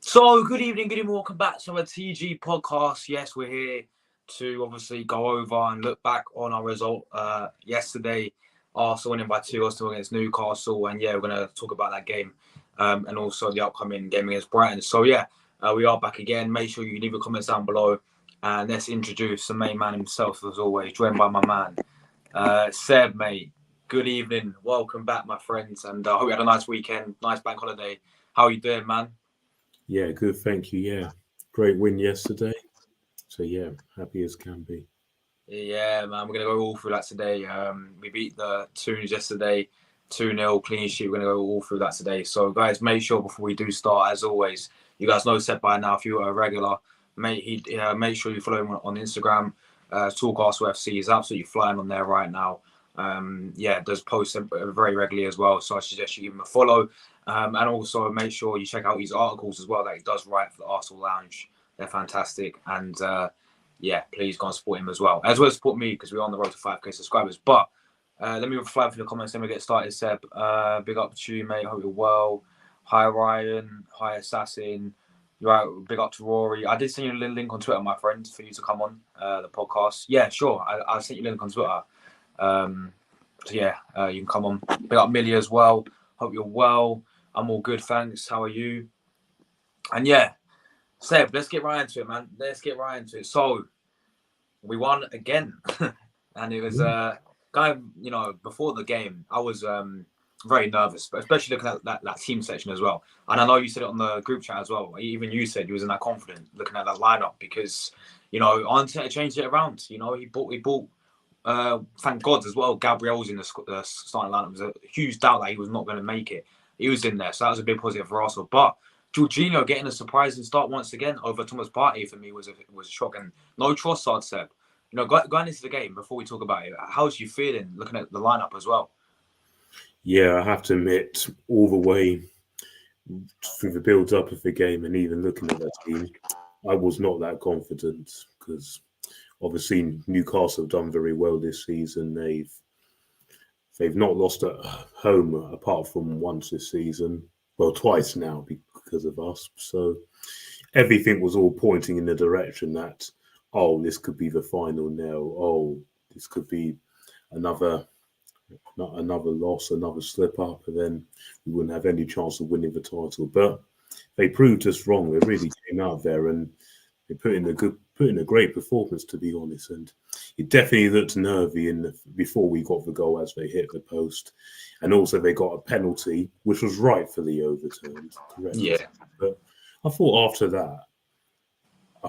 So, good evening, welcome back to our TG podcast. Yes, we're here to obviously go over and look back on our result yesterday. Arsenal winning by 2-0 against Newcastle, and yeah, we're going to talk about that game and also the upcoming game against Brighton. So yeah, we are back again. Make sure you leave your comments down below, and let's introduce the main man himself, as always, joined by my man, Seb, mate. Good evening, welcome back, my friends, and I hope you had a nice weekend, nice bank holiday. How are you doing, man? Yeah, good, thank you. Yeah, great win yesterday. So yeah, happy as can be. Yeah, man, we're going to go all through that today. We beat the Toons yesterday, 2-0, clean sheet. We're going to go all through that today. So, guys, make sure before we do start, as always, you guys know Seb by now, if you're a regular, make sure you follow him on Instagram. Talkcastle FC. He's absolutely flying on there right now. Does post very regularly as well. So I suggest you give him a follow. And also make sure you check out his articles as well that he does write for the Arsenal Lounge. They're fantastic. And please go and support him as well as support me, because we're on the road to 5k subscribers. But let me fly through the comments, then we get started, Seb. Big up to you, mate. Hope you're well. Hi, Ryan. Hi, Assassin. You're right. Big up to Rory. I did send you a little link on Twitter, my friend, for you to come on the podcast. Yeah, sure. I sent you a link on Twitter. You can come on. Big up Millie as well. Hope you're well. I'm all good, thanks. How are you? And yeah, Seb, let's get right into it, man. Let's get right into it. So, we won again. And it was, before the game, I was very nervous, but especially looking at that team section as well. And I know you said it on the group chat as well. Even you said you was in that confident looking at that lineup because, Arteta changed it around. He bought thank God as well, Gabriel's in the starting lineup. It was a huge doubt that he was not going to make it. He was in there, so that was a big positive for Arsenal. But Jorginho getting a surprising start once again over Thomas Partey for me was a shock. And no Trossard, Seb. Going into the game, before we talk about it, how's you feeling looking at the lineup as well? Yeah, I have to admit, all the way through the build-up of the game and even looking at that team, I was not that confident because obviously Newcastle have done very well this season. They've not lost at home apart from once this season. Well, twice now because of us. So everything was all pointing in the direction that, this could be the final now. This could be another loss, another slip up, and then we wouldn't have any chance of winning the title. But they proved us wrong. They really came out there and they put in a great performance, to be honest. And it definitely looked nervy before we got the goal as they hit the post. And also they got a penalty, which was rightfully overturned. Correct? Yeah. But I thought after that,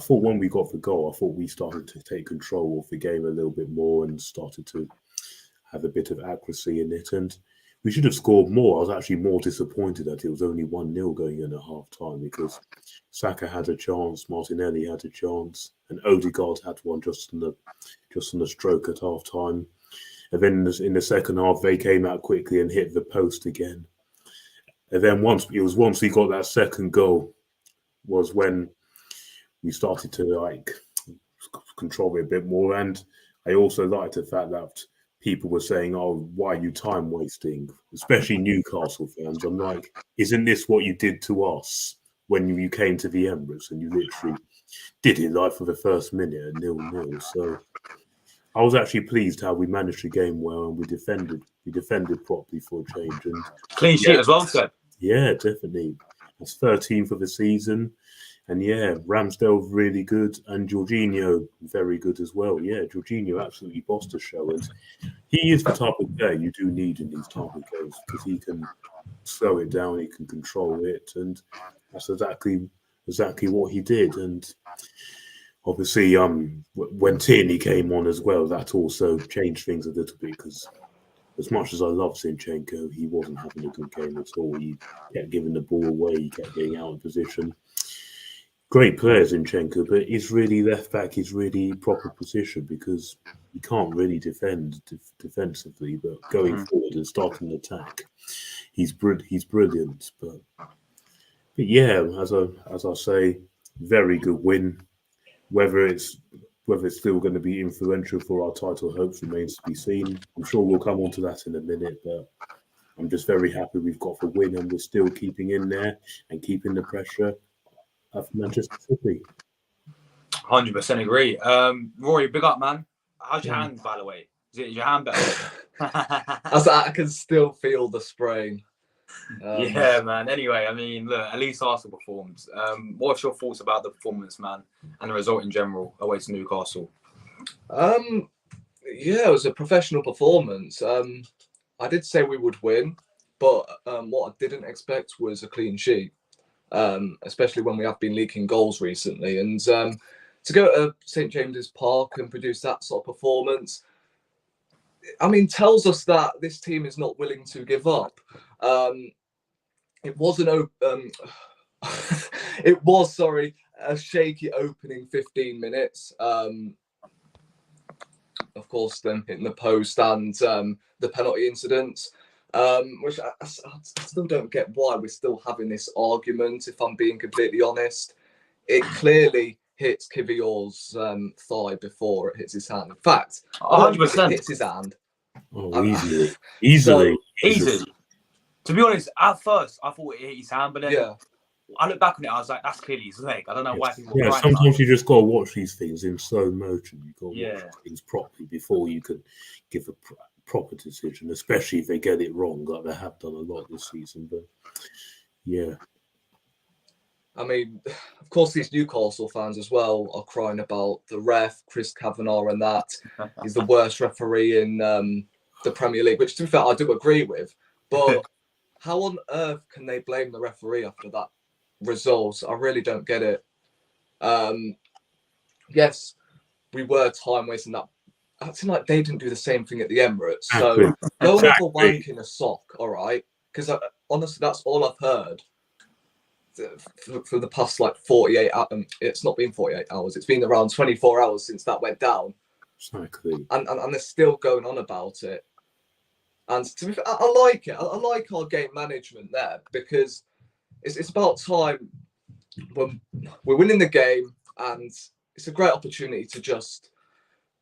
when we got the goal, I thought we started to take control of the game a little bit more and started to have a bit of accuracy in it. And we should have scored more. I was actually more disappointed that it was only 1-0 going in at half-time because Saka had a chance, Martinelli had a chance, and Odegaard had one just on the stroke at half-time. And then in the second half, they came out quickly and hit the post again. And then once we got that second goal was when we started to control it a bit more. And I also liked the fact that people were saying, why are you time wasting? Especially Newcastle fans. I'm like, isn't this what you did to us when you came to the Emirates and you literally did it for the first minute at 0-0? So I was actually pleased how we managed the game well and we defended properly for a change. And clean sheet as well, sir. Yeah, definitely. That's 13th of the season. And yeah, Ramsdale really good, and Jorginho very good as well. Yeah, Jorginho absolutely bossed the show, and he is the type of player you do need in these type of games because he can slow it down, he can control it, and that's exactly what he did. And obviously, when Tierney came on as well, that also changed things a little bit because as much as I love Zinchenko, he wasn't having a good game at all. He kept giving the ball away, he kept getting out of position. Great player, Zinchenko, but he's really left back, his really proper position because he can't really defend defensively, but going forward and starting an attack, he's brilliant. But yeah, as I say, very good win. Whether it's still going to be influential for our title hopes remains to be seen. I'm sure we'll come on to that in a minute, but I'm just very happy we've got the win and we're still keeping in there and keeping the pressure of Manchester City. 100% agree. Rory, big up, man. How's your hand, by the way? Is your hand better? I can still feel the sprain. Yeah, man. Anyway, I mean, look, at least Arsenal performed. What's your thoughts about the performance, man, and the result in general away to Newcastle? Yeah, it was a professional performance. I did say we would win, but what I didn't expect was a clean sheet, especially when we have been leaking goals recently. And to go to St James's Park and produce that sort of performance, I mean, tells us that this team is not willing to give up. It was a shaky opening 15 minutes. Of course, them hitting the post and the penalty incidents, which I still don't get why we're still having this argument, if I'm being completely honest. It clearly hits Kivior's thigh before it hits his hand. In fact, 100%. It hits his hand. Oh, easily. To be honest, at first I thought it hit his hand, but then Yeah. I look back on it, I was like, that's clearly his leg. I don't know why people were crying sometimes about you just got to watch these things in slow motion. You've got to watch things properly before you can give a proper decision, especially if they get it wrong, like they have done a lot this season. But yeah. I mean, of course, these Newcastle fans as well are crying about the ref, Chris Kavanagh, and that he's the worst referee in the Premier League, which, to be fair, I do agree with. But how on earth can they blame the referee after that result? I really don't get it. Yes, we were time wasting that. Acting like they didn't do the same thing at the Emirates. So go and have a wank in a sock, all right? Because honestly, that's all I've heard for the past 48 hours. It's not been 48 hours. It's been around 24 hours since that went down. Exactly. And they're still going on about it. And to be fair, I like it. I like our game management there because it's about time when we're winning the game, and it's a great opportunity to just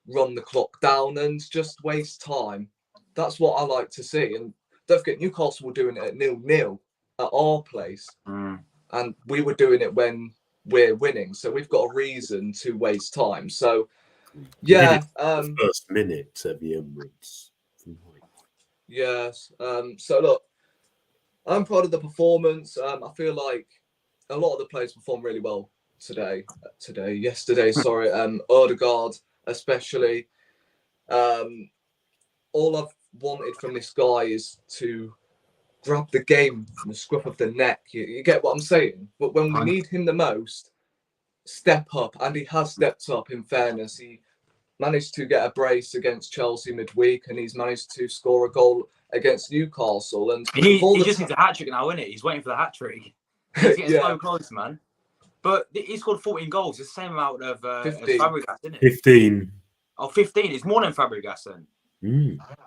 run the clock down and just waste time. That's what I like to see. And don't forget, Newcastle were doing it at 0-0 at our place. And we were doing it when we're winning. So we've got a reason to waste time. So, yeah. The first minute at the Emirates. Yes. So, look, I'm proud of the performance. I feel like a lot of the players performed really well yesterday, sorry. Odegaard, especially. All I've wanted from this guy is to grab the game from the scruff of the neck. You get what I'm saying? But when we need him the most, step up. And he has stepped up, in fairness. He managed to get a brace against Chelsea midweek, and he's managed to score a goal against Newcastle. And he just needs a hat-trick now, isn't it? He's waiting for the hat-trick. He's getting so close, man. But he scored 14 goals. It's the same amount of 15. Fabregas, isn't it? 15. Oh, 15. It's more than Fabregas then.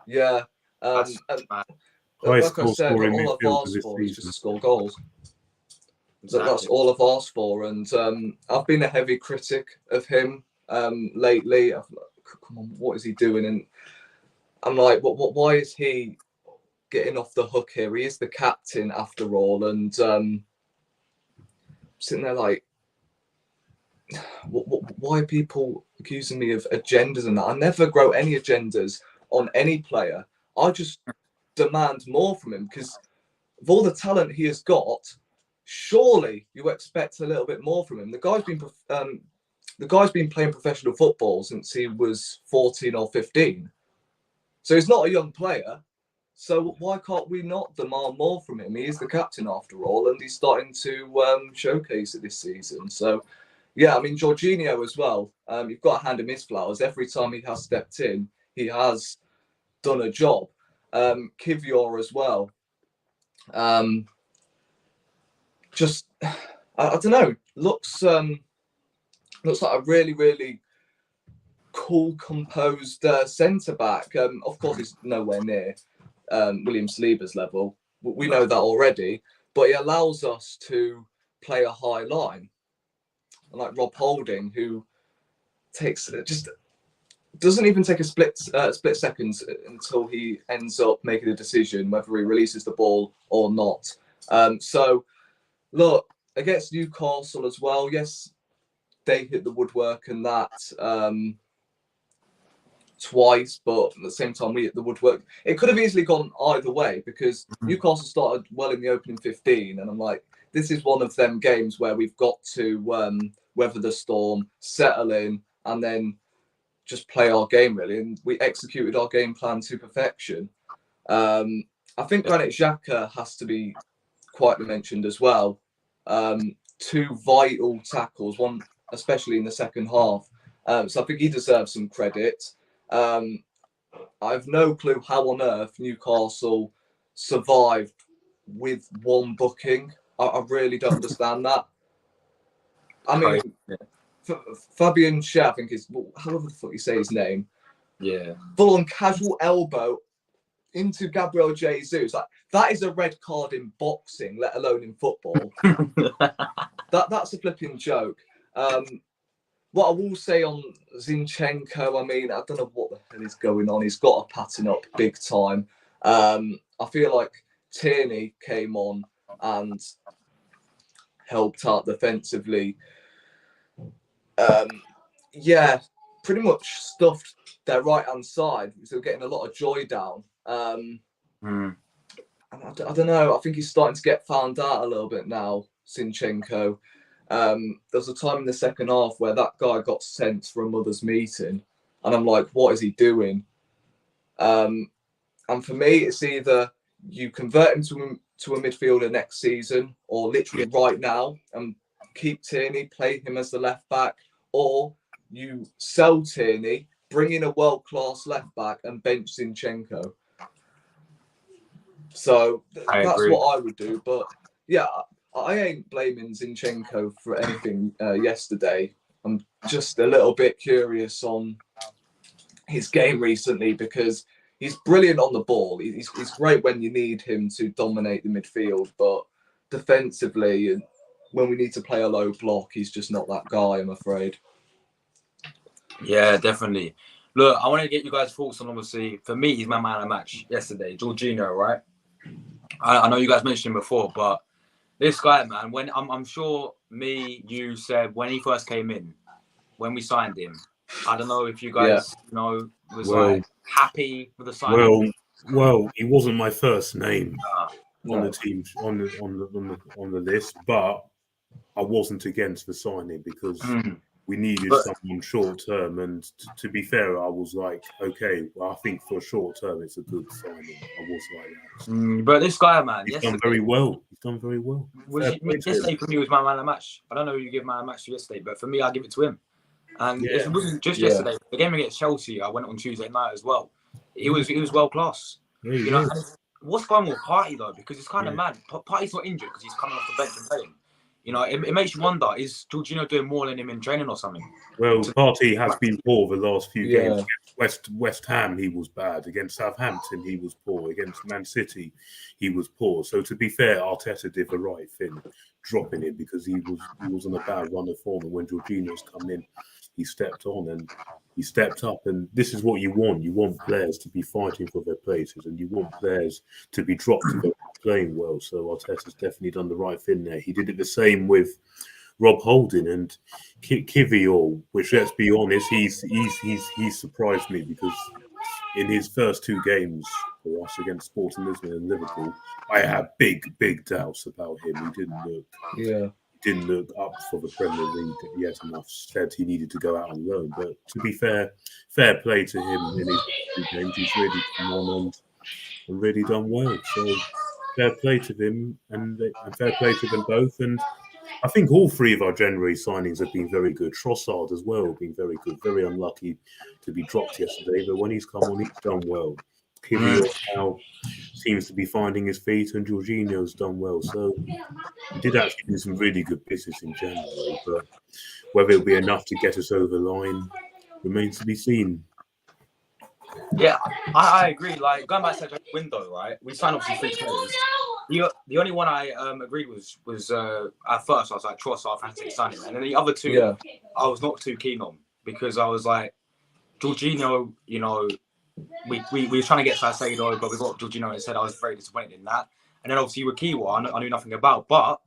Yeah. Like I said, all I've asked for is just to score goals. Exactly. That's all I've asked for. And I've been a heavy critic of him lately. Come on, what is he doing? And I'm like, why is he getting off the hook here? He is the captain after all. And sitting there like, why are people accusing me of agendas and that? I never grow any agendas on any player. I just demand more from him because of all the talent he has got, surely you expect a little bit more from him. The guy's been playing professional football since he was 14 or 15. So he's not a young player. So why can't we not demand more from him? He is the captain after all, and he's starting to showcase it this season. So, yeah, I mean, Jorginho as well. You've got to hand him his flowers. Every time he has stepped in, he has done a job. Kivior as well. I don't know. Looks like a really, really cool, composed centre back. Of course, he's nowhere near William Saliba's level. We know that already, but he allows us to play a high line. Like Rob Holding, who takes just doesn't even take a split seconds until he ends up making a decision whether he releases the ball or not. So, look, against Newcastle as well, yes, they hit the woodwork and that twice, but at the same time we hit the woodwork. It could have easily gone either way because Newcastle started well in the opening 15, and I'm like, this is one of them games where we've got to weather the storm, settle in, and then just play our game really. And we executed our game plan to perfection. I think Granit Xhaka has to be quietly mentioned as well. 2 vital tackles, one especially in the second half. So I think he deserves some credit. I've no clue how on earth Newcastle survived with 1 booking. I really don't understand that. I mean, Fabian Schär, I think is, however the fuck you say his name. Yeah. Full on casual elbow into Gabriel Jesus. Like, that is a red card in boxing, let alone in football. That's a flipping joke. What I will say on Zinchenko, I mean, I don't know what the hell is going on. He's got a pattern up big time. I feel like Tierney came on and helped out defensively. Pretty much stuffed their right-hand side. So getting a lot of joy down. And I don't know. I think he's starting to get found out a little bit now, Zinchenko. There was a time in the second half where that guy got sent for a mother's meeting. And I'm like, what is he doing? And for me, it's either you convert him to a midfielder next season or literally right now and keep Tierney, play him as the left back, or you sell Tierney, bring in a world-class left back and bench Zinchenko. So that's what I would do. But yeah, I ain't blaming Zinchenko for anything yesterday. I'm just a little bit curious on his game recently because he's brilliant on the ball. He's great when you need him to dominate the midfield, but defensively and when we need to play a low block, he's just not that guy, I'm afraid. Yeah, definitely. Look, I want to get you guys' thoughts on, obviously, for me, he's my man of the match yesterday, Jorginho, right? I know you guys mentioned him before, but this guy, man, when I'm sure you said when he first came in, when we signed him, I don't know if you guys, was like happy with the signing. Well, he wasn't my first name on the team on the list, but I wasn't against the signing because we needed someone short term. And to be fair, I was like, okay, well, I think for short term, it's a good signing. I was like that. But this guy, man, he's done very well. Yesterday for me was my man of the match. I don't know who you give man of the match to yesterday, but for me, I give it to him. And it wasn't just yesterday. The game against Chelsea, I went on Tuesday night as well. He was world class. Yeah, and what's going on with Partey though? Because it's kind of mad. Partey's not injured because he's coming off the bench and playing. It makes you wonder: is Jorginho doing more than him in training or something? Well, Partey has been poor the last few games. Against West Ham, he was bad. Against Southampton, he was poor. Against Man City, he was poor. So to be fair, Arteta did the right thing, dropping him because he was on a bad run of form. And when Jorginho's come in, he stepped on and he stepped up. And this is what you want. You want players to be fighting for their places, and you want players to be dropped if they're playing well. So Arteta's definitely done the right thing there. He did it the same with Rob Holding and Kivior, which, let's be honest, he's surprised me because in his first 2 games for us against Sporting Lisbon and Liverpool, I had big doubts about him. He didn't look up for the Premier League yet enough. Said he needed to go out on loan. But to be fair play to him in his 2 games. He's really come on and really done well. So fair play to him and fair play to them both. And I think all 3 of our January signings have been very good. Trossard as well, been very good. Very unlucky to be dropped yesterday, but when he's come on, he's done well. Kiwior now seems to be finding his feet, and Jorginho's done well. So he did actually do some really good business in January, but whether it'll be enough to get us over the line remains to be seen. Yeah, I agree. Like, going back to the window, right? We signed obviously 3 players. The only one I agreed was at first I was like Trossard, fantastic signing, and then the other 2 I was not too keen on because I was like Jorginho, you know, we were trying to get Salcedo, but we got Jorginho instead. I was very disappointed in that. And then obviously with Kiwior, I knew nothing about, but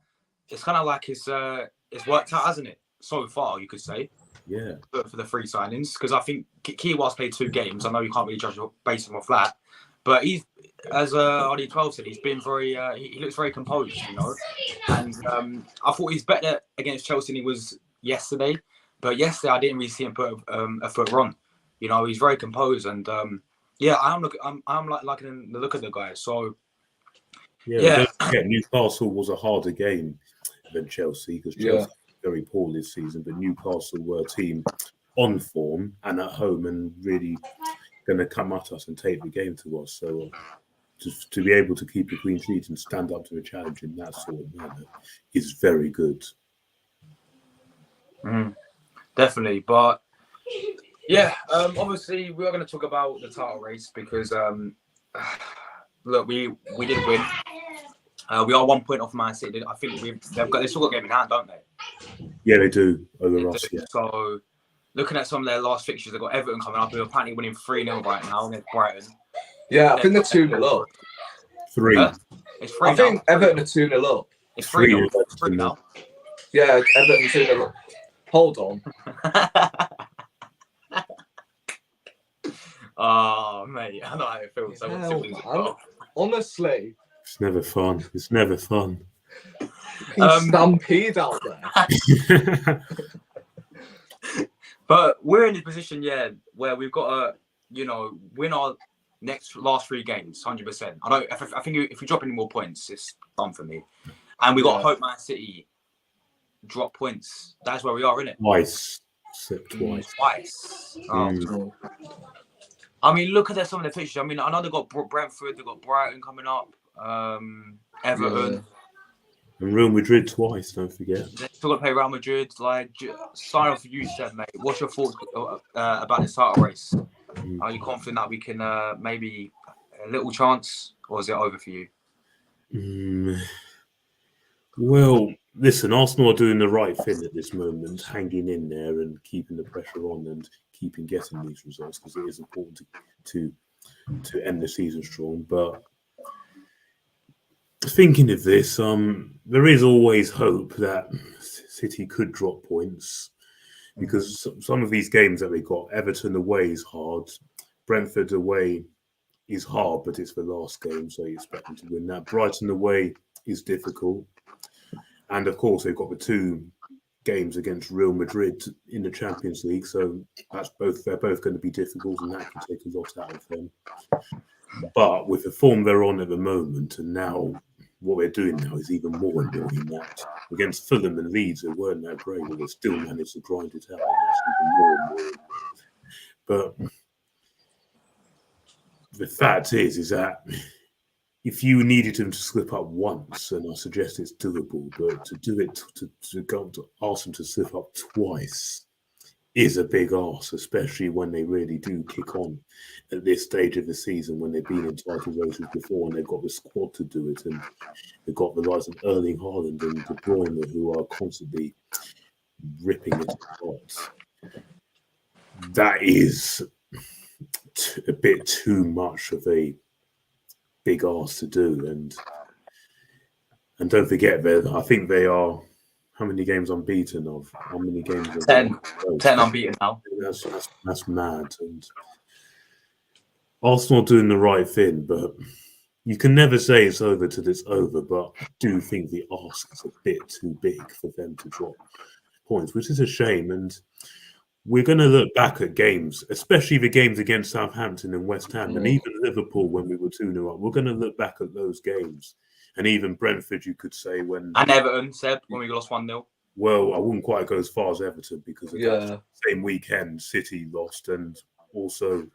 it's kind of like it's worked out, hasn't it? So far, you could say. Yeah. For the 3 signings, because I think Kiwior's played 2 games. I know you can't really judge based on that, but he's, as RD12 said, he's been very. He looks very composed, you know. And I thought he's better against Chelsea than he was yesterday. But yesterday I didn't really see him put a foot wrong. You know, he's very composed, and I'm liking the look of the guy. So yeah. Newcastle was a harder game than Chelsea because Chelsea very poor this season, but Newcastle were a team on form and at home and really going to come at us and take the game to us. So to be able to keep a clean sheet and stand up to a challenge in that sort of manner is very good. Definitely, but obviously we are going to talk about the title race because look, we did win. We are 1 point off Man City. I think they've still got a game in hand, don't they? Yeah, they do over us. Yeah. So, looking at some of their last fixtures, they've got Everton coming up. They're apparently winning 3-0 right now against Brighton. Yeah, I think they're 2-0 up. 3. It's 3 I think Everton are 2-0 up. It's 3 now. Yeah, Everton 2-0 up. Hold on. Oh, mate, I know how it feels. Honestly. It's never fun. Stampede out there. But we're in a position, where we've got to, win our last 3 games, 100%. I think if we drop any more points, it's done for me. And we got to hope Man City drop points. That's where we are, isn't it? Twice. Oh. I mean, look at some of the fixtures. I mean, I know they've got Brentford, they've got Brighton coming up, Everton. And Real Madrid twice, don't forget. They're still got to play Real Madrid. Like, sign off you, Seb, mate. What's your thoughts about this title race? Are you confident that we can maybe a little chance, or is it over for you? Well, listen, Arsenal are doing the right thing at this moment, hanging in there and keeping the pressure on and keeping getting these results because it is important to end the season strong. But thinking of this, there is always hope that City could drop points because some of these games that they got, Everton away is hard, Brentford away is hard, but it's the last game, so you expect them to win that. Brighton away is difficult. And of course, they've got the 2 games against Real Madrid in the Champions League, so they're both going to be difficult, and that can take a lot out of them. But with the form they're on at the moment, and now what they're doing now is even more annoying. That against Fulham and Leeds, they weren't that great, but they still managed to grind it out. And that's even more annoying. But the fact is that if you needed him to slip up once, and I suggest it's doable, but to do it, to go to ask him to slip up twice is a big ask, especially when they really do kick on at this stage of the season when they've been in title races before and they've got the squad to do it, and they've got the likes of Erling Haaland and De Bruyne who are constantly ripping it apart. That is a bit too much of a big ask to do, and don't forget that I think they are how many games unbeaten of how many games 10 unbeaten now. That's mad, and Arsenal doing the right thing, but you can never say it's over till it's over. But I do think the ask is a bit too big for them to drop points, which is a shame. And we're going to look back at games, especially the games against Southampton and West Ham, and even Liverpool when we were 2-0 up. We're going to look back at those games. And even Brentford, you could say, when... And Everton, Seb, when we lost 1-0. Well, I wouldn't quite go as far as Everton because of Yeah. that same weekend, City lost, and also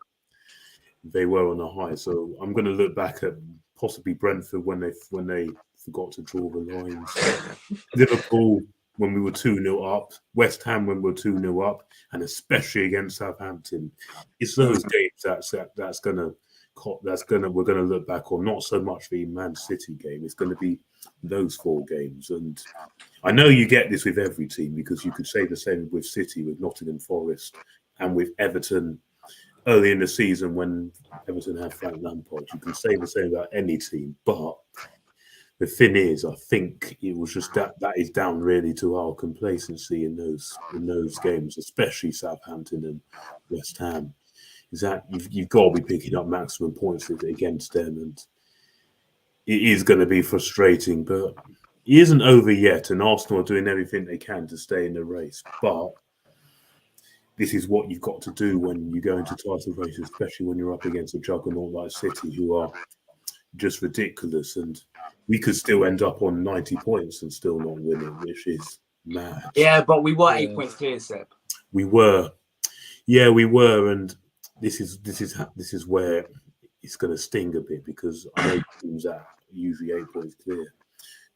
they were on a high. So I'm going to look back at possibly Brentford when they forgot to draw the lines. Liverpool when we were 2-0 up, West Ham when we were 2-0 up, and especially against Southampton. It's those games we're gonna look back on. Not so much the Man City game. It's going to be those 4 games. And I know you get this with every team because you could say the same with City, with Nottingham Forest, and with Everton early in the season when Everton had Frank Lampard. You can say the same about any team, but the thing is, I think it was just that is down really to our complacency in those games, especially Southampton and West Ham. Is that you've got to be picking up maximum points against them, and it is going to be frustrating. But it isn't over yet, and Arsenal are doing everything they can to stay in the race. But this is what you've got to do when you go into title races, especially when you're up against a juggernaut like City, who are just ridiculous. And we could still end up on 90 points and still not winning, which is mad. Yeah, but we were 8 points clear, Seb. We were. Yeah, we were. And this is where it's going to sting a bit because I know teams that are usually 8 points clear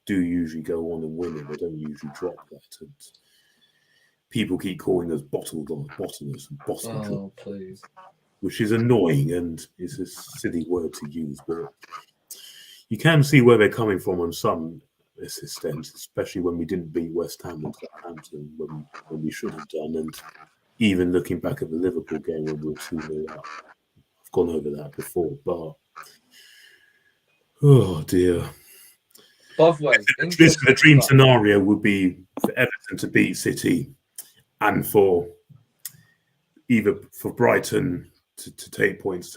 do usually go on and win it. They don't usually drop that. And people keep calling us bottomless and Boston, please. Which is annoying and it's a silly word to use, but you can see where they're coming from on some extent, especially when we didn't beat West Ham and Southampton when we should have done. And even looking back at the Liverpool game when we were 2-0 up, I've gone over that before, but oh dear. By the way, the dream scenario would be for Everton to beat City and for Brighton to take points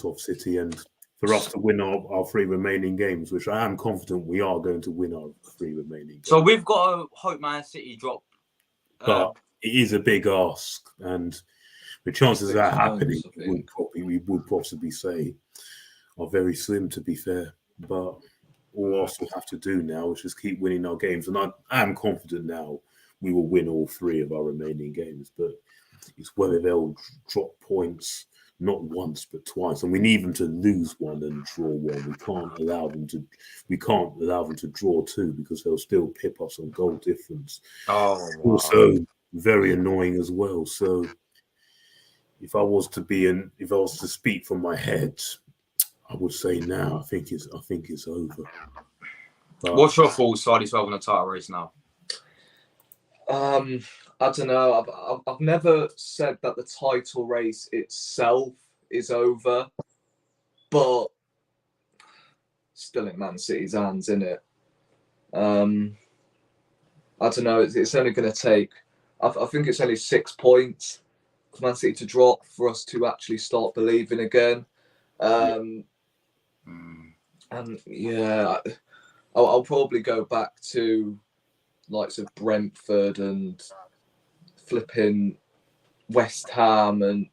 off City and for us to win our 3 remaining games, which I am confident we are going to win our 3 remaining games. So we've got to hope Man City drop. But it is a big ask, and the chances of that happening we would possibly say are very slim, to be fair. But all Arsenal have to do now is just keep winning our games. And I am confident now we will win all 3 of our remaining games. But it's whether they'll drop points not once but twice, and we need them to lose 1 and draw 1. We can't allow them to draw 2 because they'll still pip us on goal difference. Oh, wow. Also very annoying as well. So if I was to speak from my head, I would say now I think it's over. But what's your thoughts, side 12 on the title race now? I don't know. I've never said that the title race itself is over, but still in Man City's hands, isn't it? I don't know. It's only going to take. I think it's only 6 points for Man City to drop for us to actually start believing again. And yeah, I'll probably go back to likes of Brentford and flipping West Ham, and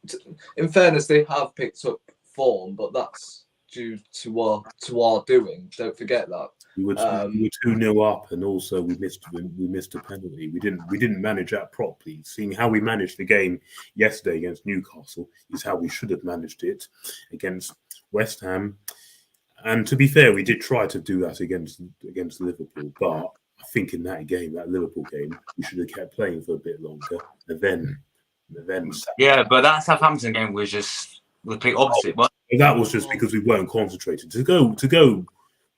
in fairness, they have picked up form, but that's due to our doing. Don't forget that. We were 2-0 up, and also we missed a penalty. We didn't manage that properly. Seeing how we managed the game yesterday against Newcastle is how we should have managed it against West Ham. And to be fair, we did try to do that against Liverpool, but I think in that Liverpool game, we should have kept playing for a bit longer. And then yeah, but that Southampton game was just the complete opposite. But that was just because we weren't concentrated. To go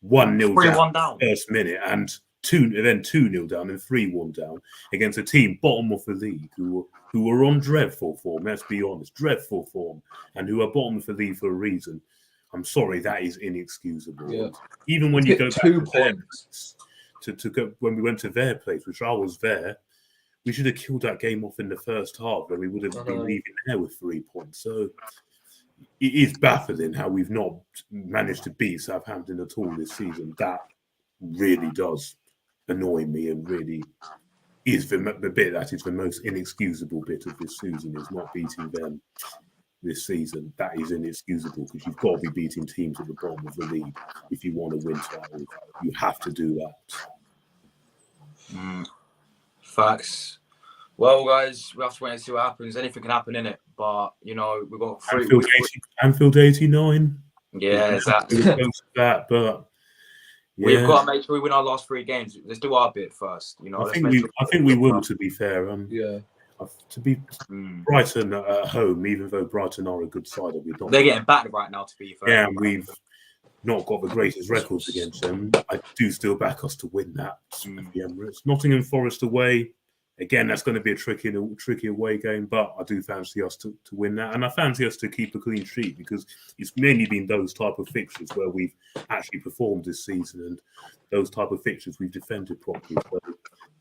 1-0 down first minute and 2-0 down and 3-1 down against a team bottom of the league who were on dreadful form. Let's be honest, dreadful form, and who are bottom of the league for a reason. I'm sorry, that is inexcusable. Yeah. Even when you go back 2 points. To go when we went to their place, which I was there, we should have killed that game off in the first half, where we would have been leaving there with 3 points. So it is baffling how we've not managed to beat Southampton at all this season. That really does annoy me, and really is the bit that is the most inexcusable bit of this season, is not beating them this season. That is inexcusable, because you've got to be beating teams at the bottom of the league if you want to win titles. You have to do that. Facts. Well, guys, we have to wait and see what happens. Anything can happen in it, but we've got Anfield 89. Yeah, exactly. That, but yeah. We've got to make sure we win our last 3 games. Let's do our bit first. I think we will. To be fair, to be Brighton at home, even though Brighton are a good side, they're getting battered right now. To be fair, yeah, and we've not got the greatest records against them. I do still back us to win that at the Emirates. Nottingham Forest away. Again, that's going to be a tricky away game, but I do fancy us to win that. And I fancy us to keep a clean sheet, because it's mainly been those type of fixtures where we've actually performed this season, and those type of fixtures we've defended properly. So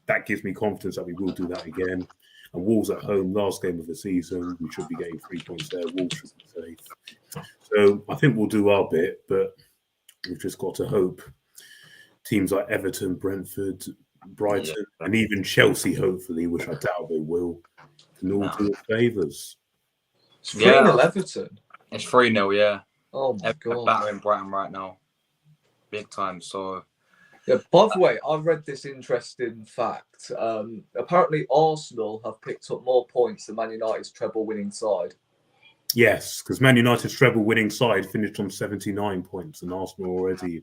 that gives me confidence that we will do that again. And Wolves at home, last game of the season, we should be getting 3 points there. Wolves should be safe. So I think we'll do our bit, but we've just got to hope teams like Everton, Brentford, Brighton, and even Chelsea, hopefully, which I doubt they will, can all do us favours. It's 3-0 Everton. It's 3-0, yeah. Oh my God. Battering Brighton right now. Big time, so... Yeah, by the way, I read this interesting fact. Apparently, Arsenal have picked up more points than Man United's treble-winning side. Yes, because Man United's treble-winning side finished on 79 points, and Arsenal already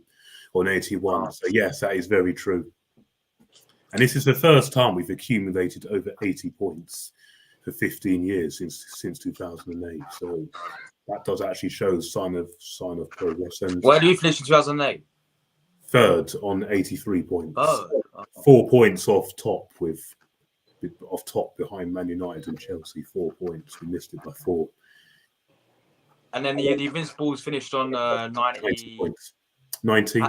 on 81. So yes, that is very true. And this is the first time we've accumulated over 80 points for 15 years since 2008. So that does actually show sign of progress. And where do you finish in 2008? Third on 83 points. Oh. 4 points off top behind Man United and Chelsea. 4 points. We missed it by 4. And then the Invincibles finished on 90 points. 90.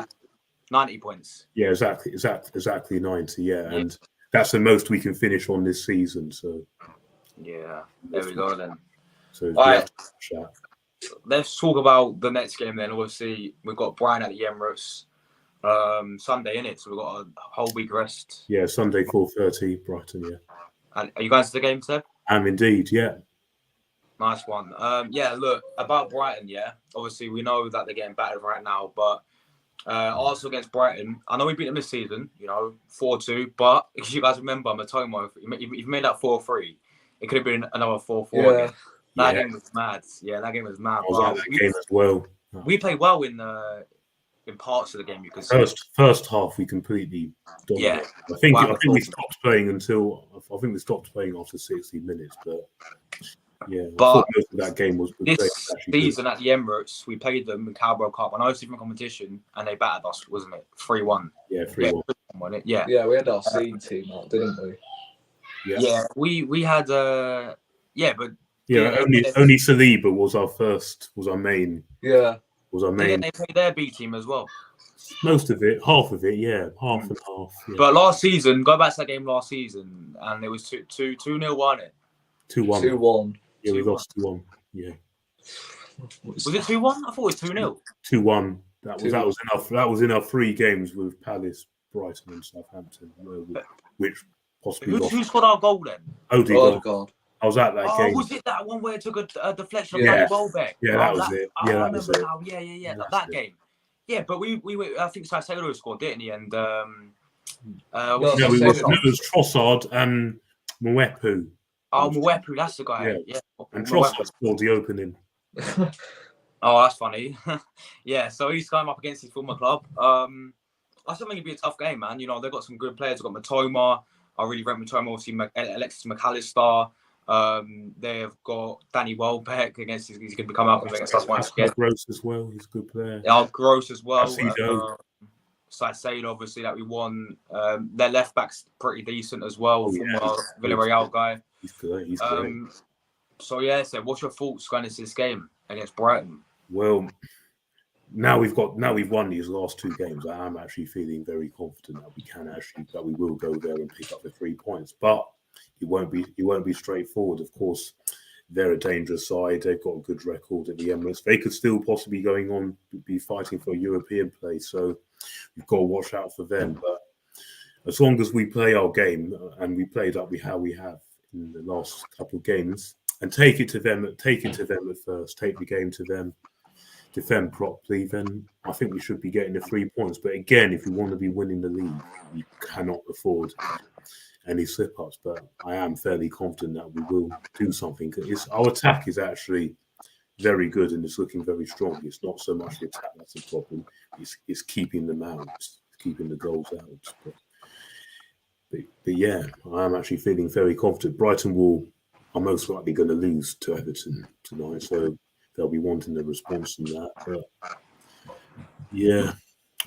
90 points. Yeah, exactly 90. Yeah, and that's the most we can finish on this season. So yeah, there we go then. So all right, let's talk about the next game then. Obviously, we've got Brighton at the Emirates Sunday in it, so we've got a whole week rest. Yeah, Sunday 4:30, Brighton. Yeah. And are you guys to the game, Seb? I'm indeed. Yeah. Nice one. Yeah, look about Brighton. Yeah, obviously we know that they're getting battered right now, but. Arsenal against Brighton. I know we beat them this season, 4-2. But if you guys remember, Matoma, if you made that 4-3, it could have been another 4-4. Yeah. That game was mad. Yeah, that game was mad. I was at that game as well. We played well in parts of the game. You could see. First half, we completely dominated. Yeah. I think we stopped playing after 60 minutes, but. Yeah, but most of that game was this season at the Emirates. We played them in Carabao Cup. I know it's a different competition, and they battered us, wasn't it? 3-1. Yeah, 3-1. Yeah, we had our C team out, didn't we? Yeah, we had. But only Saliba was our main. Yeah, was our main. They played their B team as well. Most of it, half of it, half and half. Yeah. But last season, go back to that game last season, and it was 2-0, wasn't it? 2-1. 2-1. Yeah, we lost 2-1. Yeah. Was it 2-1? I thought it was 2-0. 2-1. That was in our 3 games with Palace, Brighton, and Southampton, which possibly lost. Who scored our goal then? Odegaard. I was at that game. Was it that one where it took a deflection of Danny Welbeck? Yeah, that was it. I remember now. Yeah. That game. Yeah, but we I think Sailor scored, didn't he? And it was Trossard and Mwepu. Oh, Mwepu, that's the guy. Yeah. And Trossard scored the opening. Oh, that's funny. Yeah, so he's going up against his former club. I still think it'd be a tough game, man. They've got some good players. They've got Matoma. I really rate Matoma. Obviously, Alexis McAllister. They've got Danny Welbeck against. He's going to be coming up against us once again. Gross as well. He's a good player. Yeah, Gross as well. Saido, obviously, that we won. Their left back's pretty decent as well. Villarreal guy. He's good. He's great. So yeah, so what's your thoughts going into this game against Brighton? Well, now we've won these last 2 games. I am actually feeling very confident that we will go there and pick up the 3 points. But it won't be straightforward. Of course, they're a dangerous side. They've got a good record at the Emirates. They could still possibly be fighting for a European place. So we've got to watch out for them. But as long as we play our game and we played up how we have in the last couple of games, and take it to them at first, take the game to them, defend properly, then I think we should be getting the 3 points. But again, if we want to be winning the league, we cannot afford any slip-ups. But I am fairly confident that we will do something. Our attack is actually very good and it's looking very strong. It's not so much the attack that's a problem. It's keeping them out, it's keeping the goals out. But yeah, I am actually feeling very confident. Brighton are most likely going to lose to Everton tonight, so they'll be wanting a response from that. But yeah,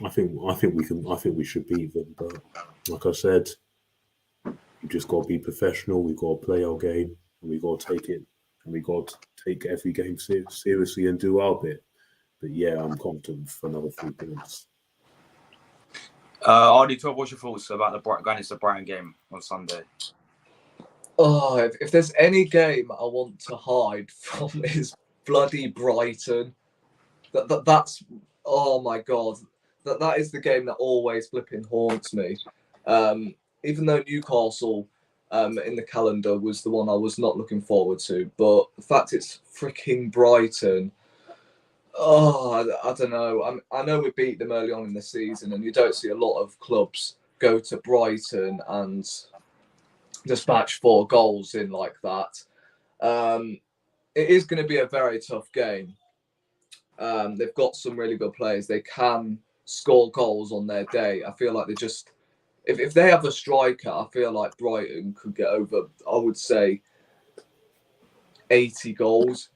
I think we should beat them. But like I said, we've just got to be professional. We've got to play our game, and we've got to take it, and we've got to take every game seriously and do our bit. But yeah, I'm confident for another 3 points. RD12, what's your thoughts about the Brighton game on Sunday? Oh, if there's any game I want to hide from is bloody Brighton. That's oh my god, that is the game that always flipping haunts me. Even though Newcastle in the calendar was the one I was not looking forward to, but the fact it's freaking Brighton. Oh, I don't know. I know we beat them early on in the season, and you don't see a lot of clubs go to Brighton and dispatch 4 goals in like that. It is going to be a very tough game. They've got some really good players. They can score goals on their day. I feel like they just, if they have a striker, I feel like Brighton could get over, I would say, 80 goals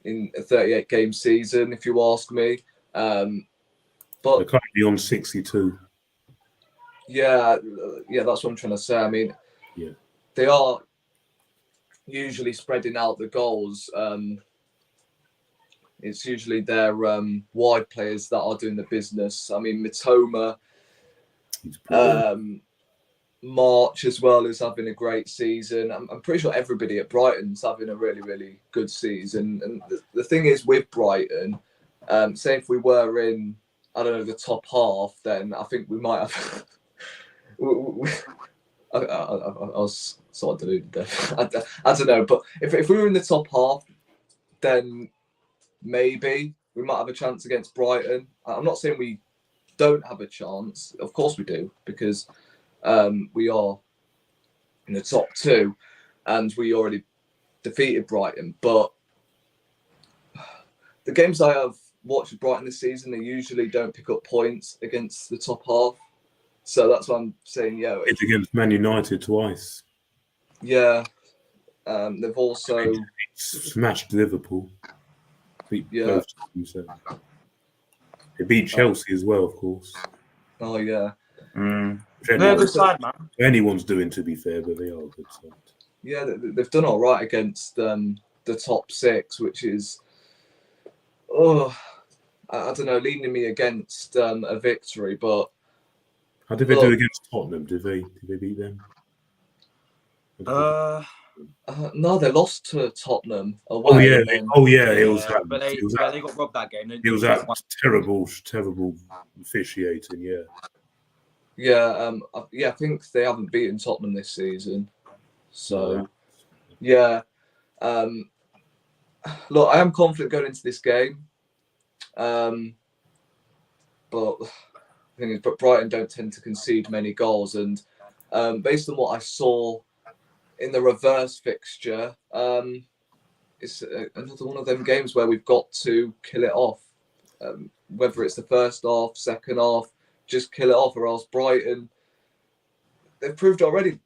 in a 38-game season, if you ask me. But they're currently on 62. Yeah, that's what I'm trying to say. I mean, yeah, they are usually spreading out the goals. It's usually their wide players that are doing the business. I mean, Mitoma, March as well is having a great season. I'm pretty sure everybody at Brighton's having a really, really good season. And the thing is with Brighton, say if we were in, I don't know, the top half, then I think we might have. I was sort of deluded there. I don't know, but if we were in the top half, then maybe we might have a chance against Brighton. I'm not saying we don't have a chance. Of course we do, because we are in the top 2 and we already defeated Brighton. But the games I have watched with Brighton this season, they usually don't pick up points against the top half. So that's what I'm saying. Yeah, it's against Man United twice. Yeah, they've also smashed Liverpool. They beat Chelsea as well, of course. Oh yeah. They're a good side, man. Anyone's doing, to be fair, but they are a good side. Yeah, they've done all right against the top 6, which is, I don't know, leaning me against a victory. But how did they do against Tottenham? Did they beat them? No, they lost to Tottenham away. It was that. But they got robbed that game. It was that terrible officiating. Yeah. Yeah, I think they haven't beaten Tottenham this season. So, yeah. Look, I am confident going into this game. But the thing is, Brighton don't tend to concede many goals. And based on what I saw in the reverse fixture, it's another one of them games where we've got to kill it off. Whether it's the first half, second half, just kill it off, or else Brighton, they've proved already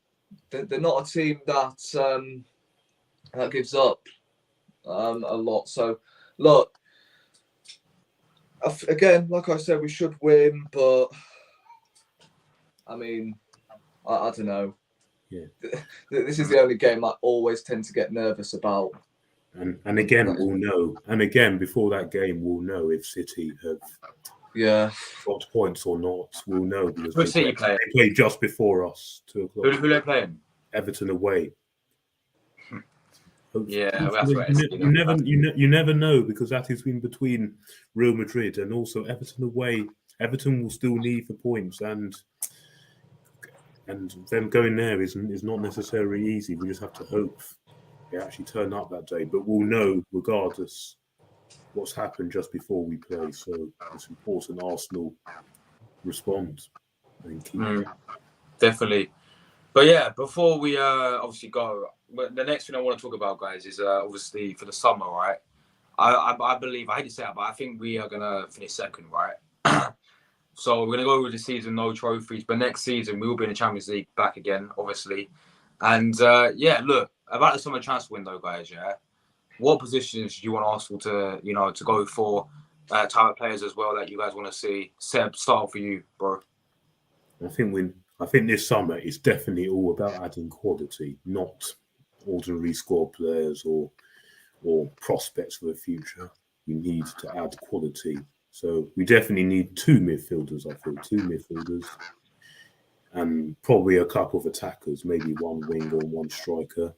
they're not a team that that gives up a lot. So, look, again, like I said, we should win, but I mean, I don't know. Yeah, this is the only game I always tend to get nervous about. And again, we'll know. And again, before that game, we'll know if City have got points or not. We'll know because they played just before us. 2 o'clock. Who are they playing? Everton away. Yeah, that's what You never know, because that is in between Real Madrid and also Everton away. Everton will still need for points, and them going there is not necessarily easy. We just have to hope they actually turn up that day. But we'll know regardless what's happened just before we play. So it's important Arsenal respond and keep. Definitely. But yeah, before we obviously go, the next thing I want to talk about, guys, is obviously for the summer, right? I believe, I hate to say it, but I think we are gonna finish second, right? So we're gonna go with the season, no trophies, but next season we will be in the Champions League back again, obviously. And yeah, look, about the summer transfer window, guys. Yeah, what positions do you want Arsenal to go for? Type of players as well that you guys want to see. Seb, start for you, bro. I think this summer is definitely all about adding quality, not ordinary squad players or prospects for the future. We need to add quality. So we definitely need 2 midfielders, I feel, 2 midfielders. And probably a couple of attackers, maybe 1 winger and 1 striker.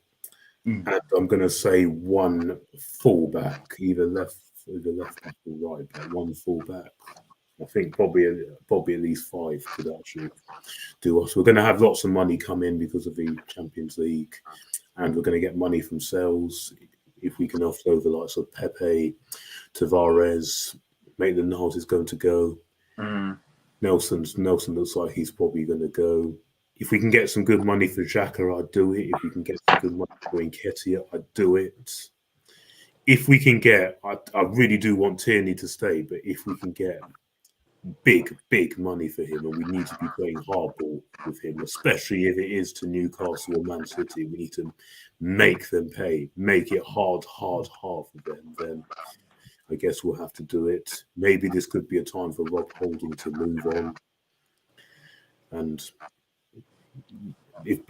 And I'm going to say 1 fullback, either left back or right back, 1 fullback. I think probably at least 5 could actually do us. We're going to have lots of money come in because of the Champions League, and we're going to get money from sales. If we can offload the likes of Pepe, Tavares, Maitland-Niles is going to go. Nelson looks like he's probably going to go. If we can get some good money for Xhaka, I'd do it. If we can get some good money for Nketiah, I'd do it. If we can get, I really do want Tierney to stay, but if we can get big money for him, and we need to be playing hardball with him, especially if it is to Newcastle or Man City, we need to make them pay, make it hard for them. Then I guess we'll have to do it. Maybe this could be a time for Rob Holding to move on, and if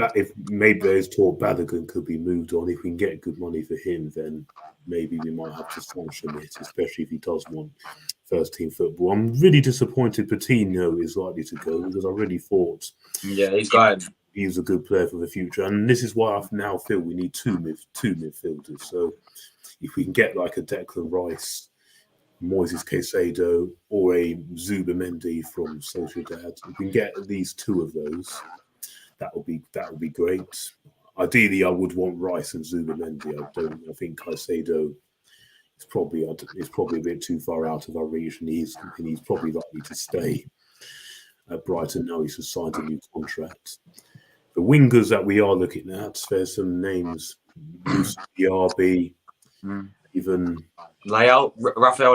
maybe there's talk Balogun could be moved on. If we can get good money for him, then maybe we might have to sanction it, especially if he does want first team football. I'm really disappointed Patino is likely to go, because I really thought he's going. He was a good player for the future, and this is why I now feel we need two midfielders. So if we can get like a Declan Rice, Moises Caicedo, or a Zubimendi from Sociedad, if we can get at least 2 of those, that would be great. Ideally, I would want Rice and Zubimendi. I think Caicedo is probably a bit too far out of our reach, and he's probably likely to stay at Brighton now. He's just signed a new contract. The wingers that we are looking at, there's some names: Diaby, even Rafael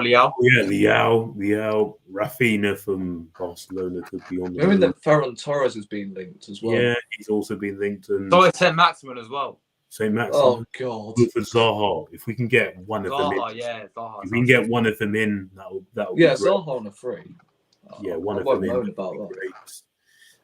Leao. Yeah, Leao, Rafinha from Barcelona could be on the. Knowing that Ferran Torres has been linked as well. Yeah, he's also been linked. And so it's St. Maximin as well. St. Maximin. Oh God. Good for Zaha. If we can get one of them in. Zaha. If we can get one of them in, that would be great. Zaha on a free. One of them in would be great.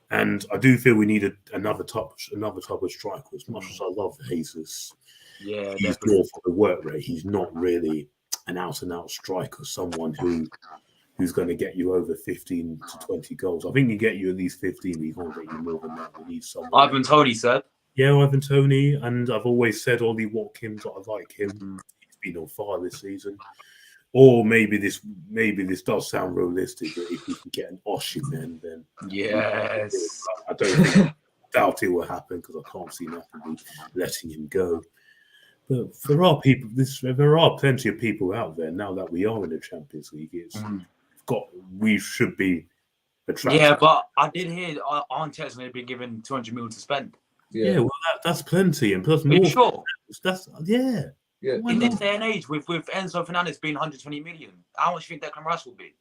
And I do feel we need another type of striker. As much as I love Jesus, he's definitely more for the work rate. He's not really an out-and-out striker, someone who's going to get you over 15 to 20 goals. I think he get you at least 15, but he can't get you more than that. We need someone. Ivan Toney said. Yeah, Ivan Toney, and I've always said Ollie Watkins. I like him. He's been on fire this season. Or maybe this does sound realistic, but if we can get an Osimhen, then yes, I don't doubt it will happen, because I can't see Napoli letting him go. But there are plenty of people out there now that we are in the Champions League. We should be attractive. Yeah, but I did hear Arteta's only been given 200 million to spend. Yeah, well, that's plenty, and plus more. Are you sure? That's In this day and age, with Enzo Fernandez being 120 million, how much do you think Declan Rice will be?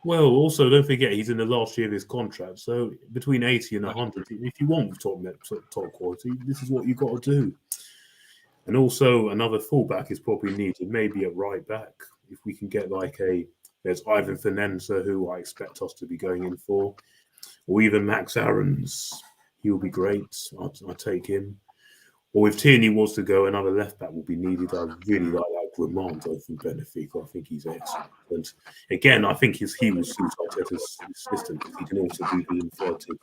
Well, also don't forget he's in the last year of his contract, so between 80 and 100. If you want top quality, this is what you've got to do. And also another fullback is probably needed, maybe at right back. If we can get there's Ivan Fernandez, who I expect us to be going in for, or even Max Aarons. He'll be great. I'll take him. Or if Tierney was to go, another left back will be needed. I really like Romando from Benfica. I think he's excellent. And again, I think he will suit Arteta's system, because he can also do the inverted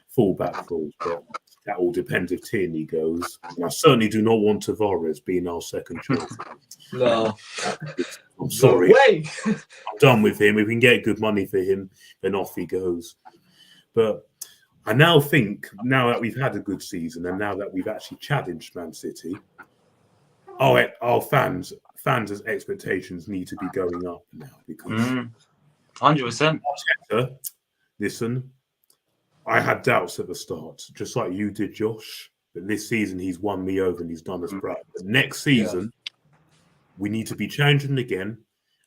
fullback roles. But that all depends if Tierney goes. And I certainly do not want Tavares being our second choice. No. I'm sorry. No way. I'm done with him. If we can get good money for him, then off he goes. But I now think, now that we've had a good season and now that we've actually challenged Man City, our fans' expectations need to be going up now because 100%. Listen, I had doubts at the start, just like you did, Josh. But this season, he's won me over and he's done us proud. But next season, we need to be challenging again.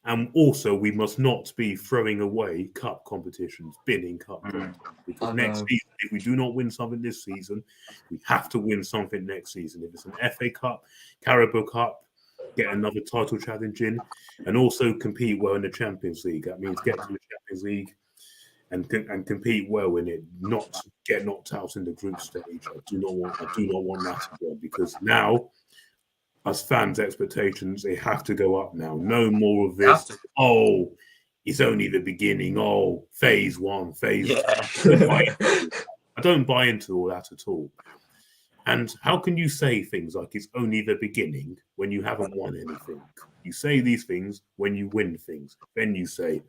And also, we must not be throwing away cup competitions, binning cup competitions. Because next season, if we do not win something this season, we have to win something next season. If it's an FA Cup, Carabao Cup, get another title challenge in, and also compete well in the Champions League. That means get to the Champions League and compete well in it, not get knocked out in the group stage. I do not want that again, because now, as fans' expectations, they have to go up now. No more of this. Oh, it's only the beginning. Oh, phase one, phase two. I don't buy into all that at all. And how can you say things like it's only the beginning when you haven't won anything? You say these things when you win things. Then you say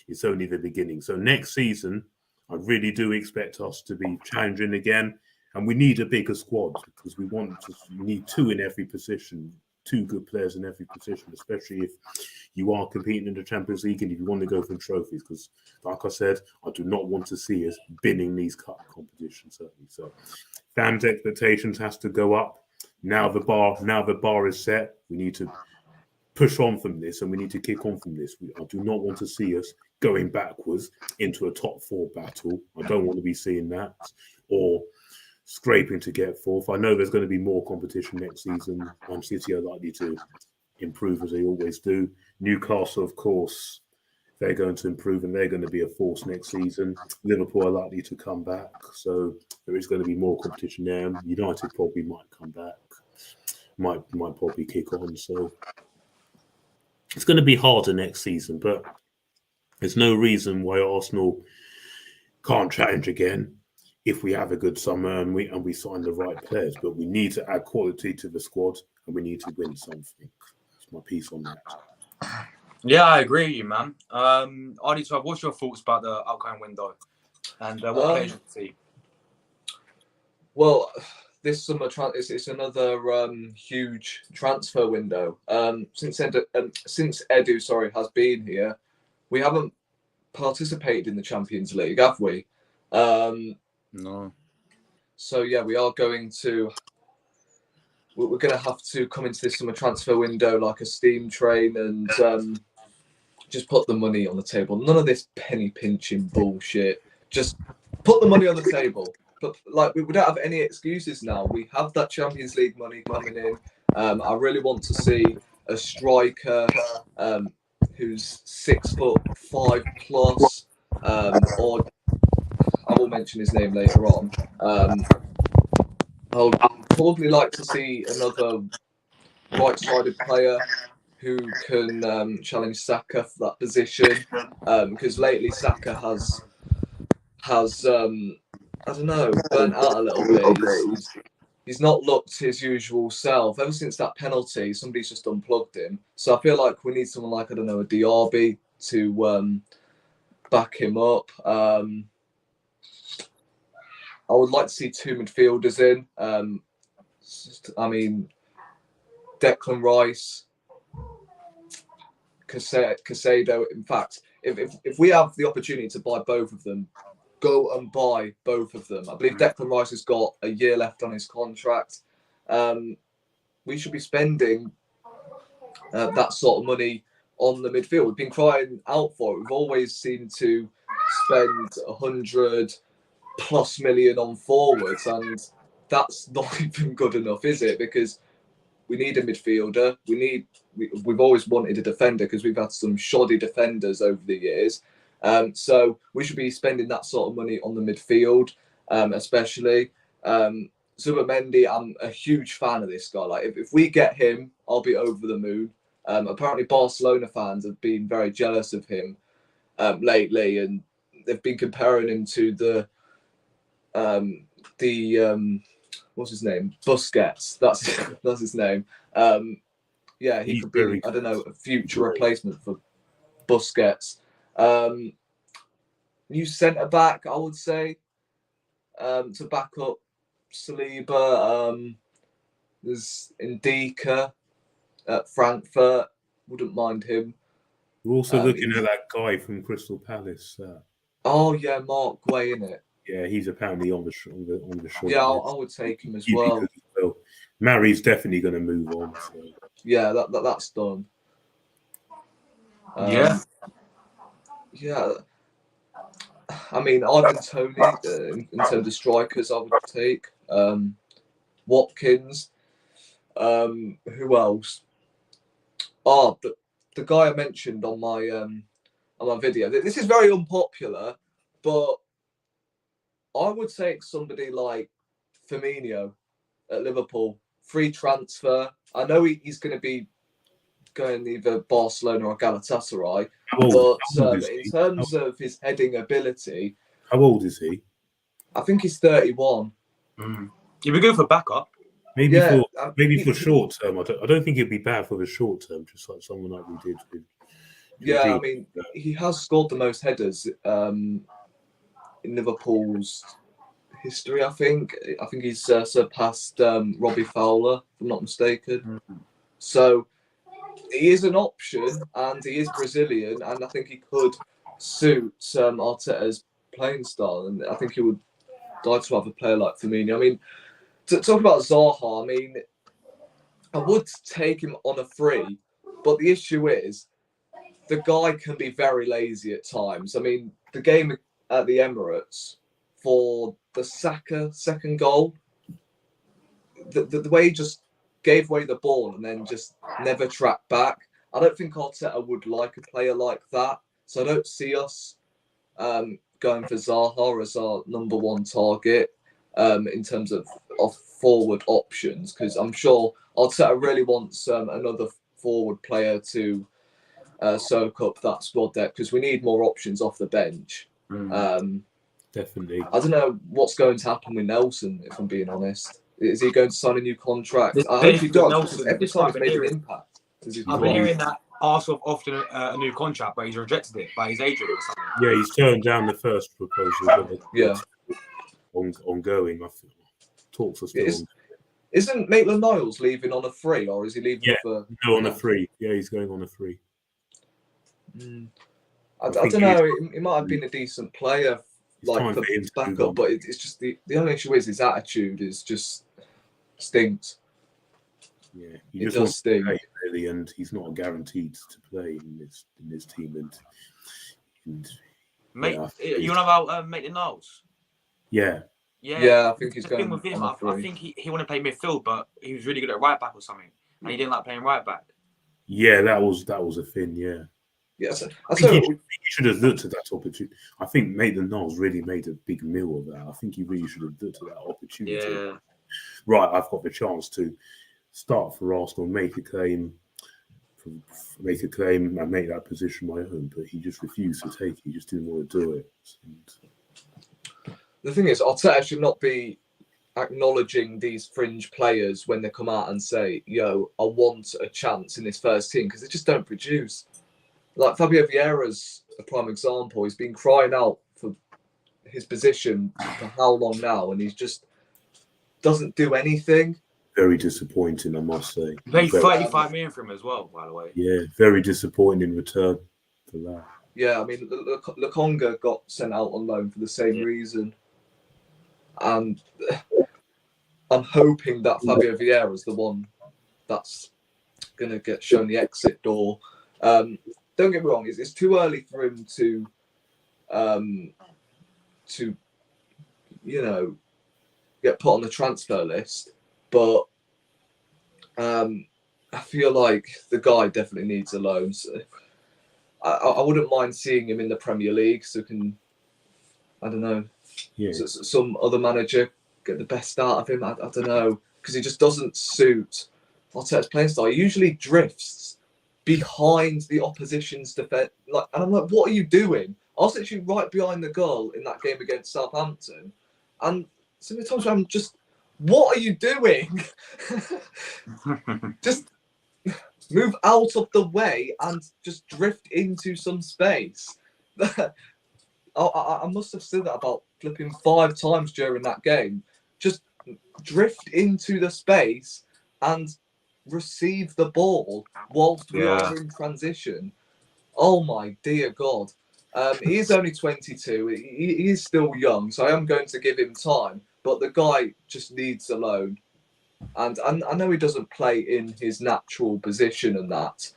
it's only the beginning. So next season, I really do expect us to be challenging again. And we need a bigger squad because we need two in every position, two good players in every position, especially if you are competing in the Champions League and if you want to go for trophies. Because, like I said, I do not want to see us binning these cup competitions, certainly. So fans' expectations has to go up. Now the bar is set. We need to push on from this and we need to kick on from this. I do not want to see us going backwards into a top four battle. I don't want to be seeing that, or scraping to get fourth. I know there's going to be more competition next season. Man City are likely to improve as they always do. Newcastle, of course, they're going to improve and they're going to be a force next season. Liverpool are likely to come back, so there is going to be more competition there. United probably might come back, might probably kick on. So it's going to be harder next season, but there's no reason why Arsenal can't challenge again if we have a good summer and we sign the right players. But we need to add quality to the squad and we need to win something. That's my piece on that. Yeah, I agree with you, man. Adi, what's your thoughts about the outgoing window and what players you see? Well, this summer it's another huge transfer window. Since Edu has been here, we haven't participated in the Champions League, have we? No. So yeah, we're going to have to come into this summer transfer window like a steam train and just put the money on the table. None of this penny pinching bullshit. Just put the money on the table. But like we don't have any excuses now. We have that Champions League money coming in. I really want to see a striker who's 6'5" plus, or I will mention his name later on. I'll probably like to see another right-sided player who can challenge Saka for that position. Because lately Saka has I don't know, burnt out a little bit. He's not looked his usual self. Ever since that penalty, somebody's just unplugged him. So I feel like we need someone like, I don't know, a Diaby to back him up. I would like to see two midfielders in. I mean, Declan Rice, Casado. In fact, if we have the opportunity to buy both of them, go and buy both of them. I believe Declan Rice has got a year left on his contract. We should be spending that sort of money on the midfield. We've been crying out for it. We've always seemed to spend 100+ million on forwards, and that's not even good enough, is it? Because we need a midfielder. We've always wanted a defender because we've had some shoddy defenders over the years. So we should be spending that sort of money on the midfield, especially. Zubimendi, I'm a huge fan of this guy. Like, if we get him, I'll be over the moon. Apparently, Barcelona fans have been very jealous of him lately, and they've been comparing him to the what's his name? Busquets. That's his name. Yeah, he could be, I don't know, a future replacement for Busquets. New centre back, I would say, to back up Saliba. There's Ndika at Frankfurt. Wouldn't mind him. We're also looking at that guy from Crystal Palace. Oh yeah, Mark Guay, innit? Yeah, he's apparently on the short. Yeah, I would take him as well. Mary's definitely going to move on. So. Yeah, that's done. Yeah. I mean, Ivan Toney, in terms of strikers, I would take. Watkins. Who else? Oh, the guy I mentioned on my video. This is very unpopular, but I would take somebody like Firmino at Liverpool. Free transfer. I know he's going to be going either Barcelona or Galatasaray, but in terms of his heading ability... How old is he? I think he's 31. He'd be good for backup. Maybe for short term. I don't think it'd be bad for the short term, just like someone like we did with... Yeah, I mean, he has scored the most headers in Liverpool's history, I think. I think he's surpassed Robbie Fowler, if I'm not mistaken. So he is an option, and he is Brazilian, and I think he could suit Arteta's playing style, and I think he would like to have a player like Firmino. I mean, to talk about Zaha, I mean, I would take him on a free, but the issue is the guy can be very lazy at times. I mean, the game at the Emirates for the Saka second goal, the way he just gave away the ball and then just never tracked back. I don't think Arteta would like a player like that. So I don't see us going for Zaha as our number one target in terms of forward options, because I'm sure Arteta really wants another forward player to soak up that squad depth, because we need more options off the bench. Definitely. I don't know what's going to happen with Nelson, if I'm being honest. Is he going to sign a new contract? I hope he does. Nelson, every time he's made an impact. I've been hearing that Arsenal often a new contract, but he's rejected it by his agent or something. Yeah, he's turned down the first proposal. Yeah. Ongoing. I think talks are still on. Isn't Maitland-Niles leaving on a free, or is he leaving for... No, on a free. Yeah, he's going on a free. I don't know. He might have been a decent player, like for backup, but it's just the only issue is his attitude is just stinks. Yeah, it does stink. Really, and he's not guaranteed to play in this team. And mate, you know about Maitland-Niles? Yeah. Yeah, I think he's going. With him, I think he wanted to play midfield, but he was really good at right back or something, and he didn't like playing right back. Yeah, that was a thing. Yeah. Yes, I think he should have looked at that opportunity. I think Maitland-Niles really made a big meal of that. I think he really should have looked at that opportunity. Yeah. Right, I've got the chance to start for Arsenal, make a claim, and make that position my own. But he just refused to take it. He just didn't want to do it. The thing is, Arteta should not be acknowledging these fringe players when they come out and say, "Yo, I want a chance in this first team," because they just don't produce. Like Fabio Vieira's a prime example. He's been crying out for his position for how long now, and he just doesn't do anything. Very disappointing, I must say. They 35 million for him as well, by the way. Yeah, very disappointing in return for that. Yeah, I mean, Lokonga got sent out on loan for the same reason. And I'm hoping that Fabio Vieira is the one that's going to get shown the exit door. Don't get me wrong, it's too early for him to get put on the transfer list. But I feel like the guy definitely needs a loan. So I wouldn't mind seeing him in the Premier League, so can, I don't know, some other manager get the best out of him. I don't know, because he just doesn't suit Arteta's playing style. He usually drifts behind the opposition's defense. And I'm like, what are you doing? I was actually right behind the goal in that game against Southampton, and so many times I'm just what are you doing? Just move out of the way and just drift into some space. I must have said that about flipping 5 times during that game. Just drift into the space and receive the ball whilst we are in transition. Oh my dear God. He is only 22. He is still young, so I am going to give him time. But the guy just needs a loan. And I know he doesn't play in his natural position and that.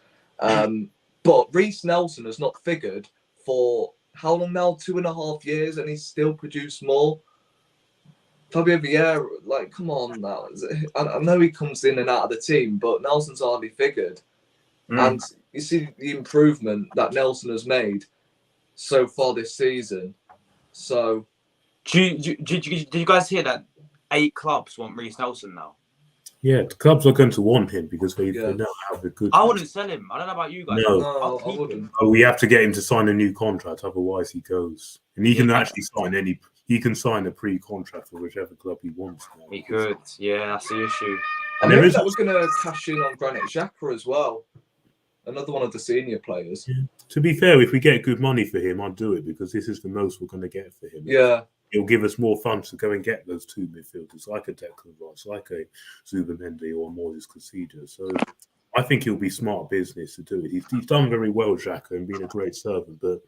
But Reece Nelson has not figured for how long now? 2.5 years, and he's still produced more. Fabio Vieira, like, come on now. I know he comes in and out of the team, but Nelson's hardly figured. And you see the improvement that Nelson has made so far this season. So, did you guys hear that 8 clubs want Reece Nelson now? Yeah, the clubs are going to want him because they now have a good. I wouldn't sell him. I don't know about you guys. No, I wouldn't. Oh, we have to get him to sign a new contract, otherwise he goes. And he can actually sign he can sign a pre-contract for whichever club he wants. Now. He could. Yeah, that's the issue. And there is that was going to cash in on Granit Xhaka as well. Another one of the senior players. Yeah. To be fair, if we get good money for him, I'd do it because this is the most we're going to get for him. Yeah. It'll give us more funds to go and get those 2 midfielders, like a Declan Rice, like a Zubimendi or Moises Caicedo. So I think it'll be smart business to do it. He's done very well, Xhaka, and been a great servant. But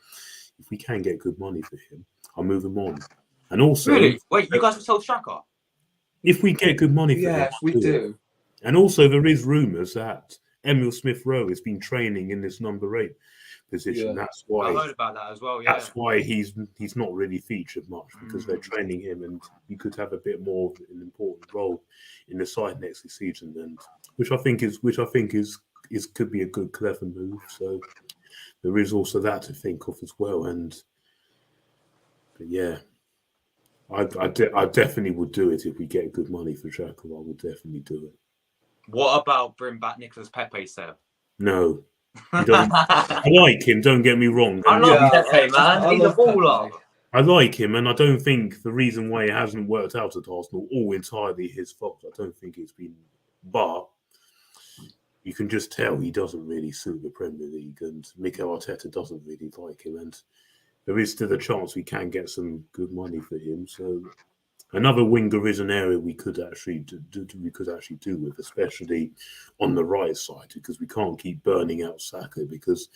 if we can get good money for him, I'll move him on. And also, really, wait, you guys will sell Xhaka? If we get good money for him, yes, we do. And also, there is rumours that Emil Smith-Rowe has been training in this number 8 position. Yeah. That's why I heard about that as well. Yeah, that's why he's not really featured much because they're training him, and he could have a bit more of an important role in the side next season. And which I think is could be a good clever move. So there is also that to think of as well. But yeah, I definitely would do it if we get good money for Xhaka. I would definitely do it. What about bring back Nicolas Pepe, Seb? No. I like him, don't get me wrong. I love Pepe, man. He's a baller. I like him, and I don't think the reason why it hasn't worked out at Arsenal all entirely his fault. I don't think it's been, but you can just tell he doesn't really suit the Premier League, and Mikel Arteta doesn't really like him, and there is still a chance we can get some good money for him. So another winger is an area we could actually do with, especially on the right side, because we can't keep burning out Saka. Because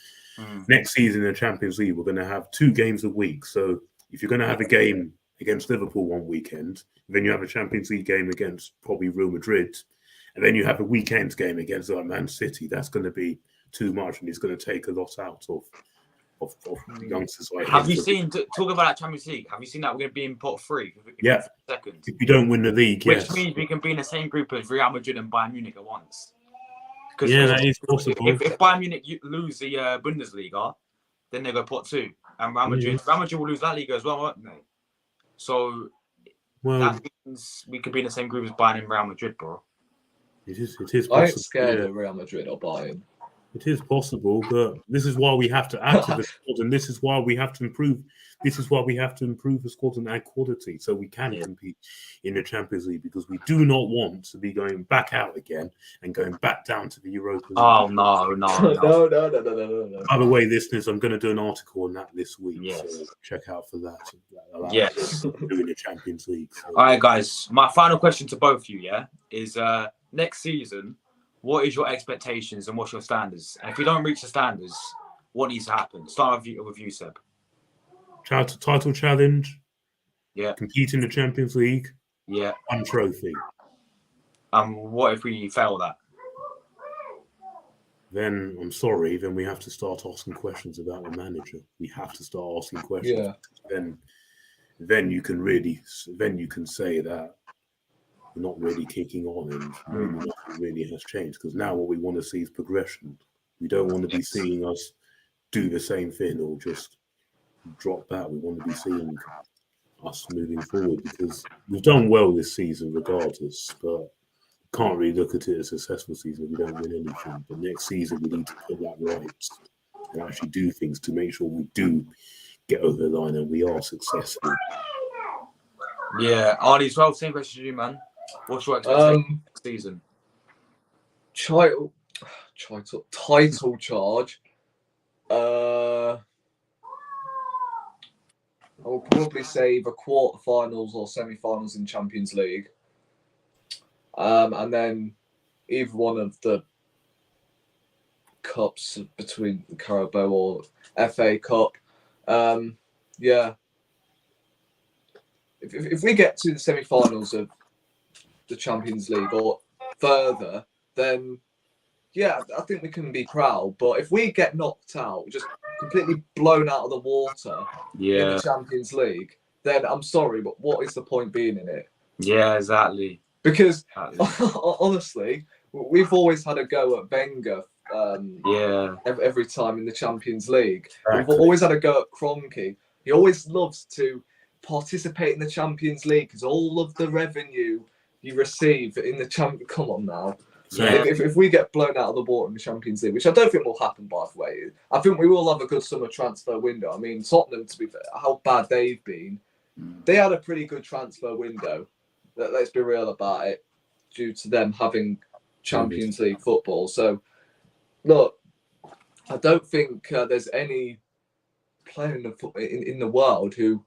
next season in the Champions League, we're going to have 2 games a week. So if you're going to have a game against Liverpool one weekend, then you have a Champions League game against probably Real Madrid, and then you have a weekend game against Man City, that's going to be too much, and it's going to take a lot out of youngsters like Have you seen, talking about that Champions League, have you seen that we're going to be in pot 3? Second. If we don't win the league, Which means we can be in the same group as Real Madrid and Bayern Munich at once. Yeah, that is possible. If Bayern Munich lose the Bundesliga, then they go pot 2. And Real Madrid will lose that league as well, won't they? So that means we could be in the same group as Bayern and Real Madrid, bro. It is possible. I ain't scared of Real Madrid or Bayern. It is possible, but this is why we have to add to the squad, and this is why we have to improve. This is why we have to improve the squad and add quality, so we can compete in the Champions League. Because we do not want to be going back out again and going back down to the Europa League. Oh no! No. By the way, listeners, I'm going to do an article on that this week. Yes. So check out for that. Yes. Doing the Champions League. So. All right, guys. My final question to both of you, is next season, what is your expectations and what's your standards? And if we don't reach the standards, what needs to happen? Start with you, Seb. Title challenge. Yeah. Compete in the Champions League. Yeah. 1 trophy. What if we fail that? Then I'm sorry. Then we have to start asking questions about the manager. We have to start asking questions. Yeah. Then you can say that we're not really kicking on and maybe nothing really has changed, because now what we want to see is progression. We don't want to be seeing us do the same thing or just drop back. We want to be seeing us moving forward, because we've done well this season regardless, but can't really look at it as a successful season if we don't win anything. But next season we need to put that right and actually do things to make sure we do get over the line and we are successful. Yeah, Arnie as well, same question to you, man. What's your expectation next season? Title charge. I will probably say the quarterfinals or semi-finals in Champions League, and then either one of the cups between the Carabao or FA Cup. Yeah. If we get to the semi-finals of the Champions League or further, then yeah, I think we can be proud. But if we get knocked out, just completely blown out of the water in the Champions League, then I'm sorry, but what is the point being in it? Yeah, exactly. Because honestly, we've always had a go at Wenger. Every time in the Champions League, we've always had a go at Kroenke. He always loves to participate in the Champions League because all of the revenue you receive in the champ. Come on now. Yeah. If we get blown out of the water in the Champions League, which I don't think will happen, by the way, I think we will have a good summer transfer window. I mean, Tottenham, to be fair, how bad they've been, they had a pretty good transfer window. Let's be real about it, due to them having Champions League football. So, look, I don't think there's any player in the world who,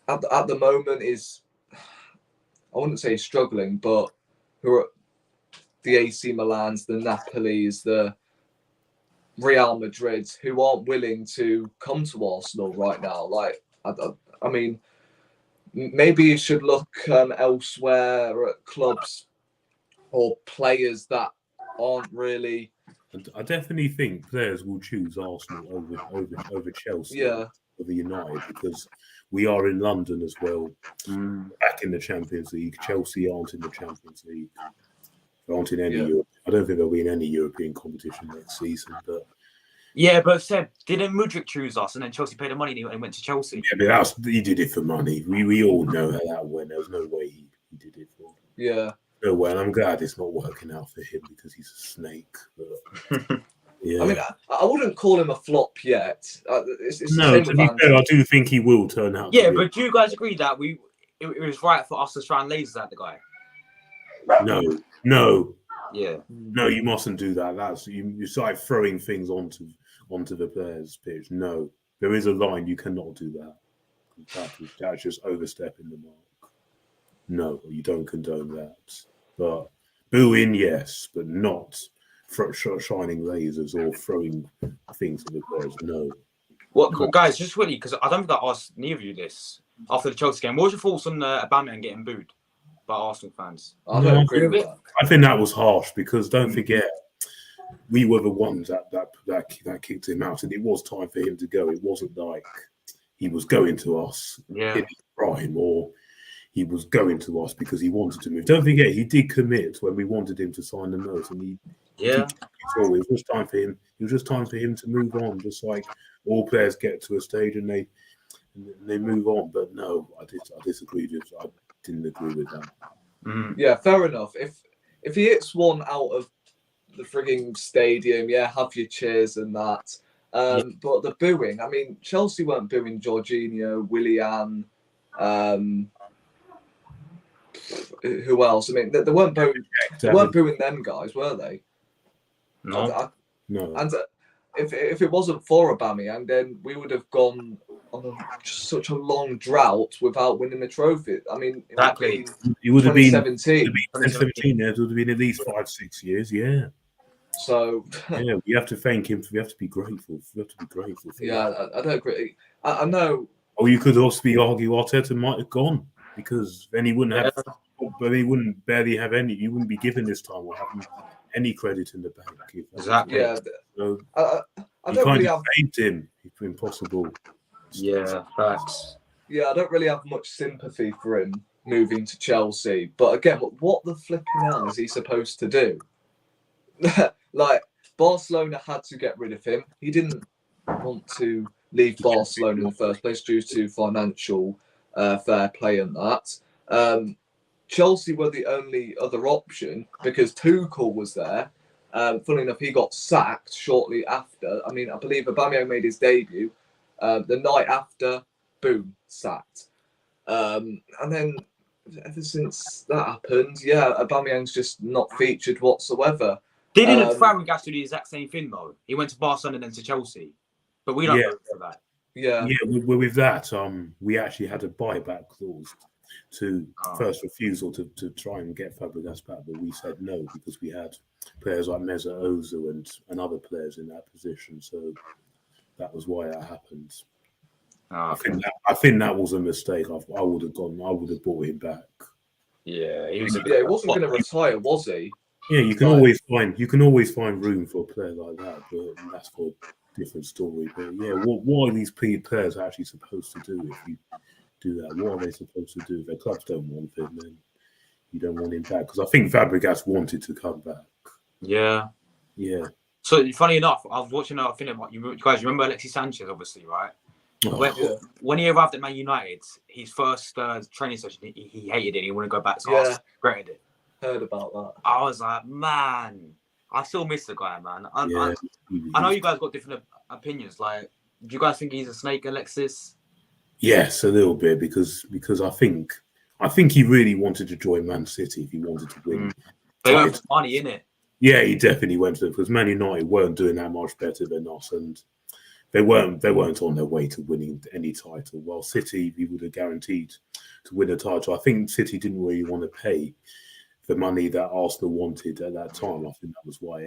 at the moment, is, I wouldn't say struggling, but who are the AC Milans, the Napolis, the Real Madrids, who aren't willing to come to Arsenal right now. Like, I mean, maybe you should look elsewhere at clubs or players that aren't really. I definitely think players will choose Arsenal over Chelsea, over United, because we are in London as well, back in the Champions League. Chelsea aren't in the Champions League. They aren't in any Europe. I don't think they'll be in any European competition next season. But but Seb, didn't Mudryk choose us and then Chelsea paid the money and he went to Chelsea? Yeah, but he did it for money. We all know how that went. There was no way he did it for. Yeah. No way. And I'm glad it's not working out for him because he's a snake. But, yeah. I mean, I wouldn't call him a flop yet. No, to be fair, I do think he will turn out. Yeah, but do you guys agree that it was right for us to try and lasers at the guy? No. Yeah. No, you mustn't do that. That's you start throwing things onto the player's pitch. No, there is a line. You cannot do that. That's just overstepping the mark. No, you don't condone that. But booing, yes, but not shining lasers or throwing things at the players. No. What, guys? Just really, because I don't think I asked neither of you this after the Chelsea game. What was your thoughts on Aubameyang getting booed by Arsenal fans? I don't agree with that. I think that was harsh because don't forget, we were the ones that kicked him out, and it was time for him to go. It wasn't like he was going to us in his prime, or he was going to us because he wanted to move. Don't forget, he did commit when we wanted him to sign the note, and it was just time for him. It was just time for him to move on, just like all players get to a stage and they move on. But no, I disagreed with. I didn't agree with that. Yeah, fair enough. If he hits one out of the frigging stadium, have your cheers and that. But the booing, I mean, Chelsea weren't booing Jorginho, Willian, who else? I mean, they weren't booing them guys, were they? No. And if it wasn't for Aubameyang, then we would have gone on such a long drought without winning the trophy. I mean, exactly. It would have been 2017. 2017. There would have been at least 5-6 years. Yeah. So we have to thank him. We have to be grateful. We have to be grateful. For that. I don't agree. I know. Or you could also argue Arteta might have gone because then he wouldn't have. But he wouldn't barely have any. You wouldn't be given this time or having any credit in the bank. Exactly. Yeah. So I don't really have him. It's impossible. Yeah, facts. Yeah, I don't really have much sympathy for him moving to Chelsea. But again, what the flipping hell is he supposed to do? Like, Barcelona had to get rid of him. He didn't want to leave Barcelona in the first place due to financial fair play and that. Chelsea were the only other option because Tuchel was there. Funnily enough, he got sacked shortly after. I mean, I believe Aubameyang made his debut. The night after, boom, sacked. And then ever since that happened, yeah, Aubameyang's just not featured whatsoever. Didn't Fabregas do the exact same thing though? He went to Barcelona and then to Chelsea, but we don't go for that. Yeah, with that, we actually had a buyback clause to first refusal to try and get Fabregas back, but we said no because we had players like Mesut Ozil and other players in that position, so that was why that happened. Oh, okay. I think that was a mistake. I would have brought him back. Yeah, he wasn't going to retire, was he? Yeah, you can always find room for a player like that, but that's for a different story. But yeah, what are these players actually supposed to do if you do that? What are they supposed to do if their clubs don't want him? Then you don't want him back because I think Fabregas wanted to come back. Yeah. So funny enough, I was watching a thing about you guys. Remember Alexis Sanchez, obviously, right? When he arrived at Man United, his first training session, he hated it. He wanted to go back to Arsenal. Regretted it. Heard about that. I was like, man, I still miss the guy, man. I know you guys got different opinions. Like, do you guys think he's a snake, Alexis? Yes, a little bit because I think he really wanted to join Man City if he wanted to win. They went for money, innit? Yeah, he definitely went to it because Man United weren't doing that much better than us, and they weren't on their way to winning any title. While City, we would have guaranteed to win a title. I think City didn't really want to pay the money that Arsenal wanted at that time. I think that was why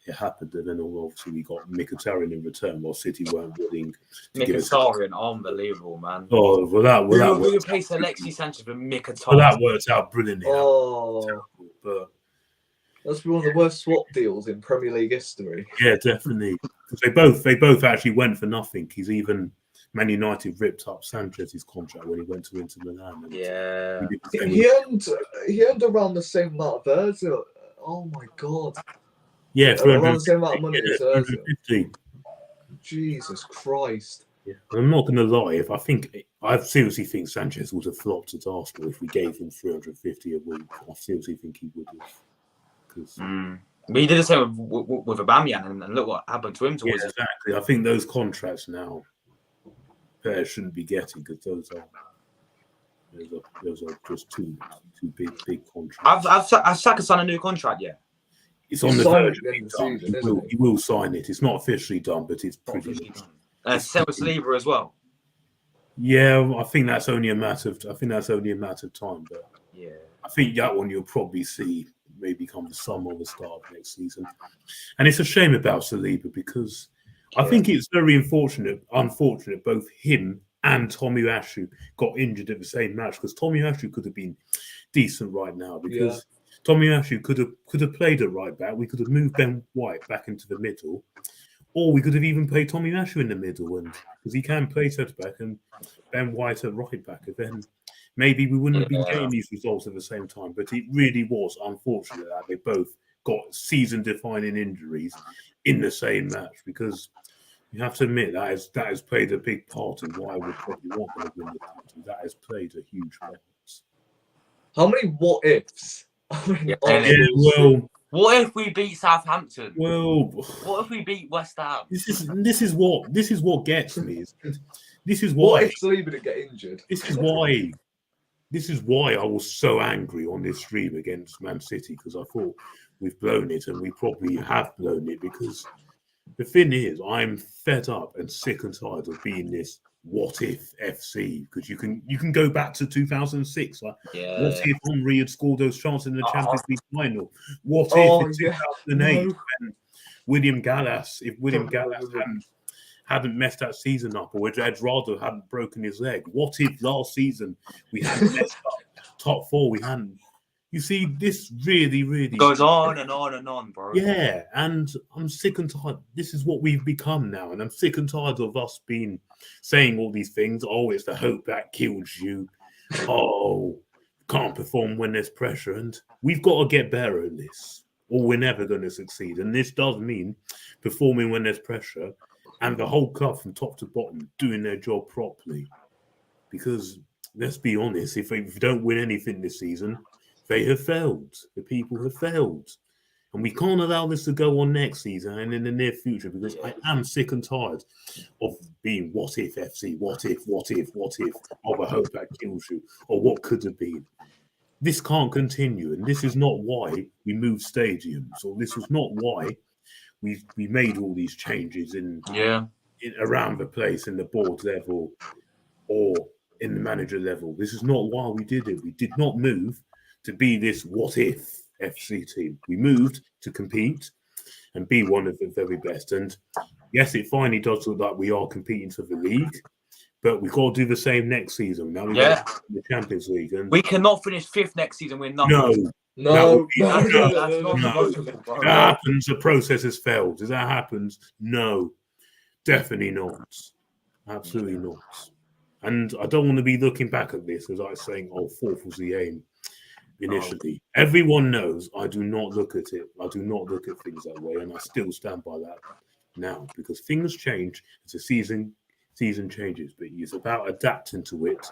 it happened. And then obviously we got Mkhitaryan in return, while City weren't willing to give us. Mkhitaryan, unbelievable, man. Oh, well, we replaced Alexis Sanchez with Mkhitaryan. Well, that worked out brilliantly. But that's one of the worst swap deals in Premier League history. Yeah, definitely. Because they both actually went for nothing. He's even Man United ripped up Sanchez's contract when he went to Inter Milan. Yeah, he earned around the same amount of Ozil. Oh my god. Yeah, around the same amount of money as Ozil. Jesus Christ. Yeah. I'm not going to lie. I seriously think Sanchez would have flopped at Arsenal if we gave him 350 a week. I seriously think he would have. But he did the same with Aubameyang, and look what happened to him towards it. Exactly. I think those contracts now players shouldn't be getting because those are just two big contracts. Has Saka signed a new contract yet? It's on the verge of being done. He will sign it. It's not officially done, but it's pretty done. And same with Saliba as well. Yeah, I think that's only a matter of time. But yeah, I think that one you'll probably see maybe come the summer or the start of next season. And it's a shame about Saliba because I think it's very unfortunate both him and Tomiyasu got injured at the same match because Tomiyasu could have been decent right now because Tomiyasu could have played at right back. We could have moved Ben White back into the middle, or we could have even played Tomiyasu in the middle, and because he can play centre back and Ben White at right back, and then maybe we wouldn't have been getting these results at the same time. But it really was unfortunate that they both got season-defining injuries in the same match because you have to admit that has played a big part in why we probably want to win the title. That has played a huge part. How many what ifs? What if we beat Southampton? Well, what if we beat West Ham? This is what gets me. This is why. What if Saliba didn't get injured? This is why I was so angry on this stream against Man City because I thought we've blown it and we probably have blown it because the thing is I'm fed up and sick and tired of being this what if FC because you can go back to 2006 what if Henry had scored those chances in the Champions League final? What if in 2008 when William Gallas hadn't messed that season up, or Edrado hadn't broken his leg? What if last season we hadn't messed up top four? We hadn't. You see, this really goes on and on and on, bro. Yeah, and I'm sick and tired. This is what we've become now, and I'm sick and tired of us saying all these things. Oh, it's the hope that kills you. Oh, can't perform when there's pressure, and we've got to get better at this, or we're never going to succeed. And this does mean performing when there's pressure. And the whole club from top to bottom doing their job properly. Because let's be honest, if we don't win anything this season, they have failed. The people have failed. And we can't allow this to go on next season and in the near future, because I am sick and tired of being what if FC, what if, of a hope that kills you, or what could have been. This can't continue, and this is not why we moved stadiums, or this was not why we made all these changes in around the place in the board level or in the manager level. This is not why we did it. We did not move to be this what if FC team. We moved to compete and be one of the very best. And yes, it finally does look like we are competing for the league, but we've got to do the same next season. Now we got the Champions League, and we cannot finish 5th next season with nothing. No. That happens. The process has failed. If that happens, no, definitely not. Absolutely not. And I don't want to be looking back at this as I was saying, 4th was the aim initially. Everyone knows I do not look at it. I do not look at things that way, and I still stand by that now, because things change as the season changes. But it's about adapting to it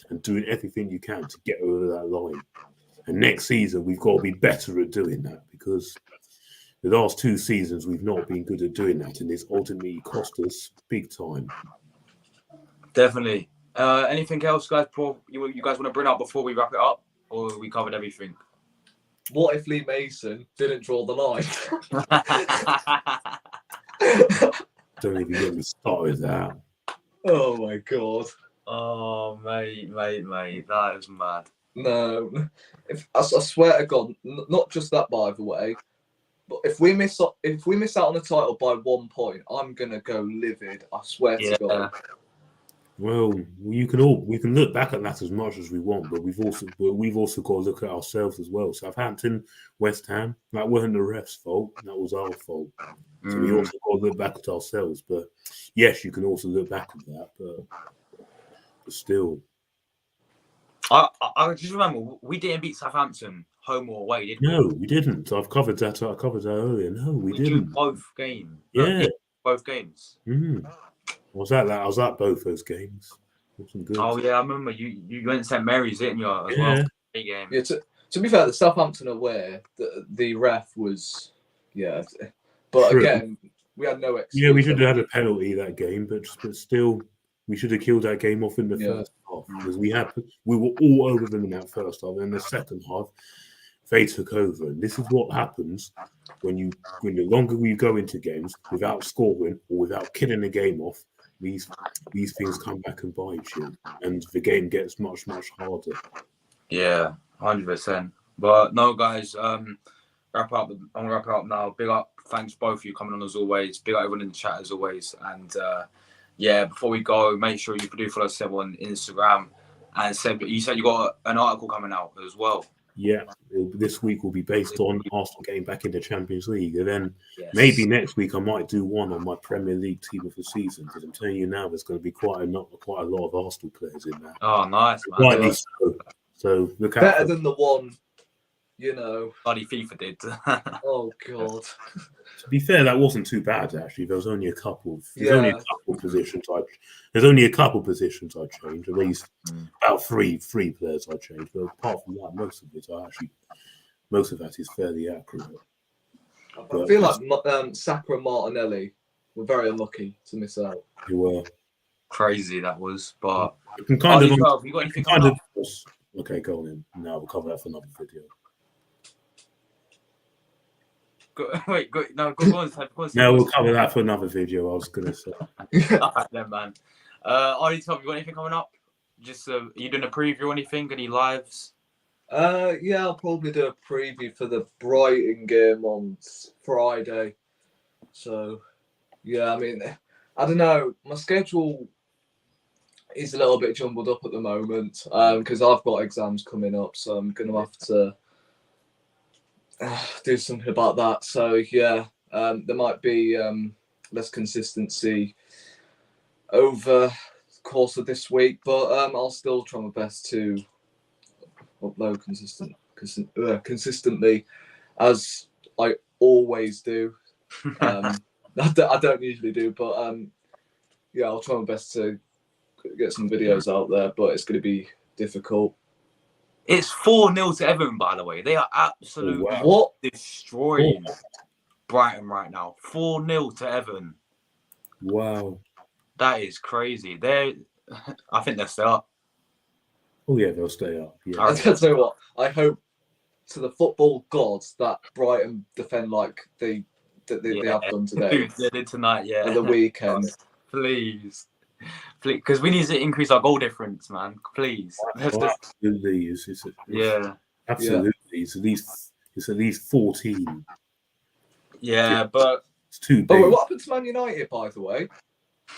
and doing everything you can to get over that line. And next season, we've got to be better at doing that, because the last 2 seasons, we've not been good at doing that. And it's ultimately cost us big time. Definitely. Anything else, guys, you guys want to bring up before we wrap it up? Or we covered everything? What if Lee Mason didn't draw the line? Don't even get me started that. Oh, my God. Oh, mate. That is mad. No. I swear to God, not just that, by the way, but if we miss out on the title by 1 point, I'm going to go livid. I swear to God. Well, we can look back at that as much as we want, but we've also got to look at ourselves as well. Southampton, West Ham, that wasn't the ref's fault. That was our fault. So we also got to look back at ourselves. But yes, you can also look back at that, but still. I just remember we didn't beat Southampton home or away, did we? No, we didn't. I've covered that earlier. No, we didn't. Do both games. Yeah, both games. I was at both those games. Good. Oh yeah, I remember you went to St Mary's, didn't you? As well. Big game. Yeah. To be fair, the Southampton away, the ref was but True. Again, we had no excuse. Yeah, we should have had a penalty that game, but still, we should have killed that game off in the first half, because we were all over them in that first half. And in the second half, they took over, and this is what happens when the longer we go into games without scoring or without killing the game off. These things come back and bite you, and the game gets much, much harder. Yeah, 100%. But no, guys, wrap up. I'm gonna wrap it up now. Big up, thanks both of you coming on as always. Big up everyone in the chat as always. And before we go, make sure you do follow Seb on Instagram. And Seb, you said you got an article coming out as well. Yeah, this week will be based on Arsenal getting back in the Champions League, and then maybe next week I might do one on my Premier League team of the season, because I'm telling you now, there's going to be quite a lot of Arsenal players in there. Oh, nice, man. Rightly so look out. Better than the one, bloody FIFA did. Oh God. To be fair, that wasn't too bad actually. There was only a couple. There's only a couple positions I changed. At least about three players I changed. But apart from that, most of that is fairly accurate. I feel like Saka and Martinelli were very unlucky to miss out. You were crazy. That was, but you got anything? Okay, go on in. No, we'll cover that for another video. Go on. No, we'll cover that for another video. I was gonna say. Alright then, man. Ollie, Tom, you got anything coming up? Just are you doing a preview or anything? Any lives? I'll probably do a preview for the Brighton game on Friday. So, I mean, I don't know. My schedule is a little bit jumbled up at the moment because I've got exams coming up, so I'm going to have to do something about that. So, there might be less consistency over the course of this week, but I'll still try my best to upload consistently, as I always do. I don't usually do, but I'll try my best to get some videos out there, but it's going to be difficult. It's 4-0 to Everton, by the way. They are absolutely What? destroying Brighton right now. 4-0 to Everton. Wow. That is crazy. I think they're still up. Oh yeah, they'll stay up. Yeah. I don't know what. I hope to the football gods that Brighton defend like they have done today. They did tonight, yeah. At the weekend. Please. Because we need to increase our goal difference, man. Please. Absolutely. Yeah. Absolutely. It's at least 14. Yeah, but it's too big. Oh, what happened to Man United, by the way?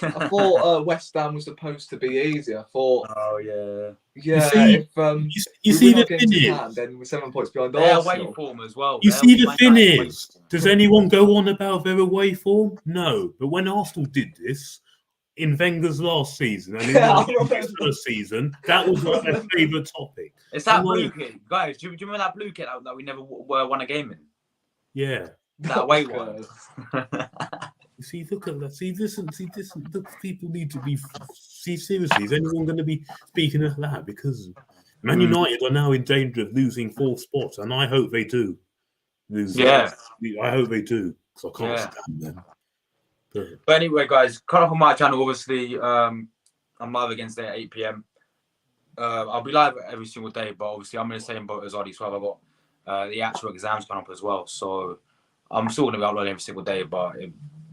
I thought West Ham was supposed to be easy. I thought. Oh yeah. Yeah. You see the thing is, then we're 7 points behind their Arsenal. away form as well. You see the thing is, does anyone go on about their away form? No. But when Arsenal did this in Wenger's last season and in the first season, that was like their favourite topic. It's that blue kit, guys. Do you remember that blue kit that we never won a game in? Yeah. That away one. See, look at that. See, listen. Look, people need to be. See, seriously, is anyone going to be speaking of that? Because Man United are now in danger of losing 4 spots, and I hope they do. I hope they do, because I can't stand them. But anyway, guys, cut off on my channel. Obviously, I'm live again today at 8 p.m. I'll be live every single day, but obviously, I'm in the same boat as Adi. So I've got the actual exams coming up as well. So I'm still going to be uploading every single day, but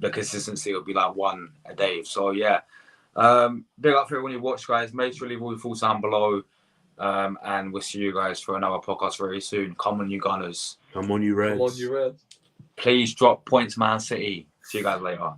the consistency will be like 1 a day. So yeah, big up for everyone who watched, guys. Make sure to leave all your thoughts down below, and we'll see you guys for another podcast very soon. Come on, you Gunners. Come on, you Reds. Come on, you Reds. Please drop points, Man City. See you guys later.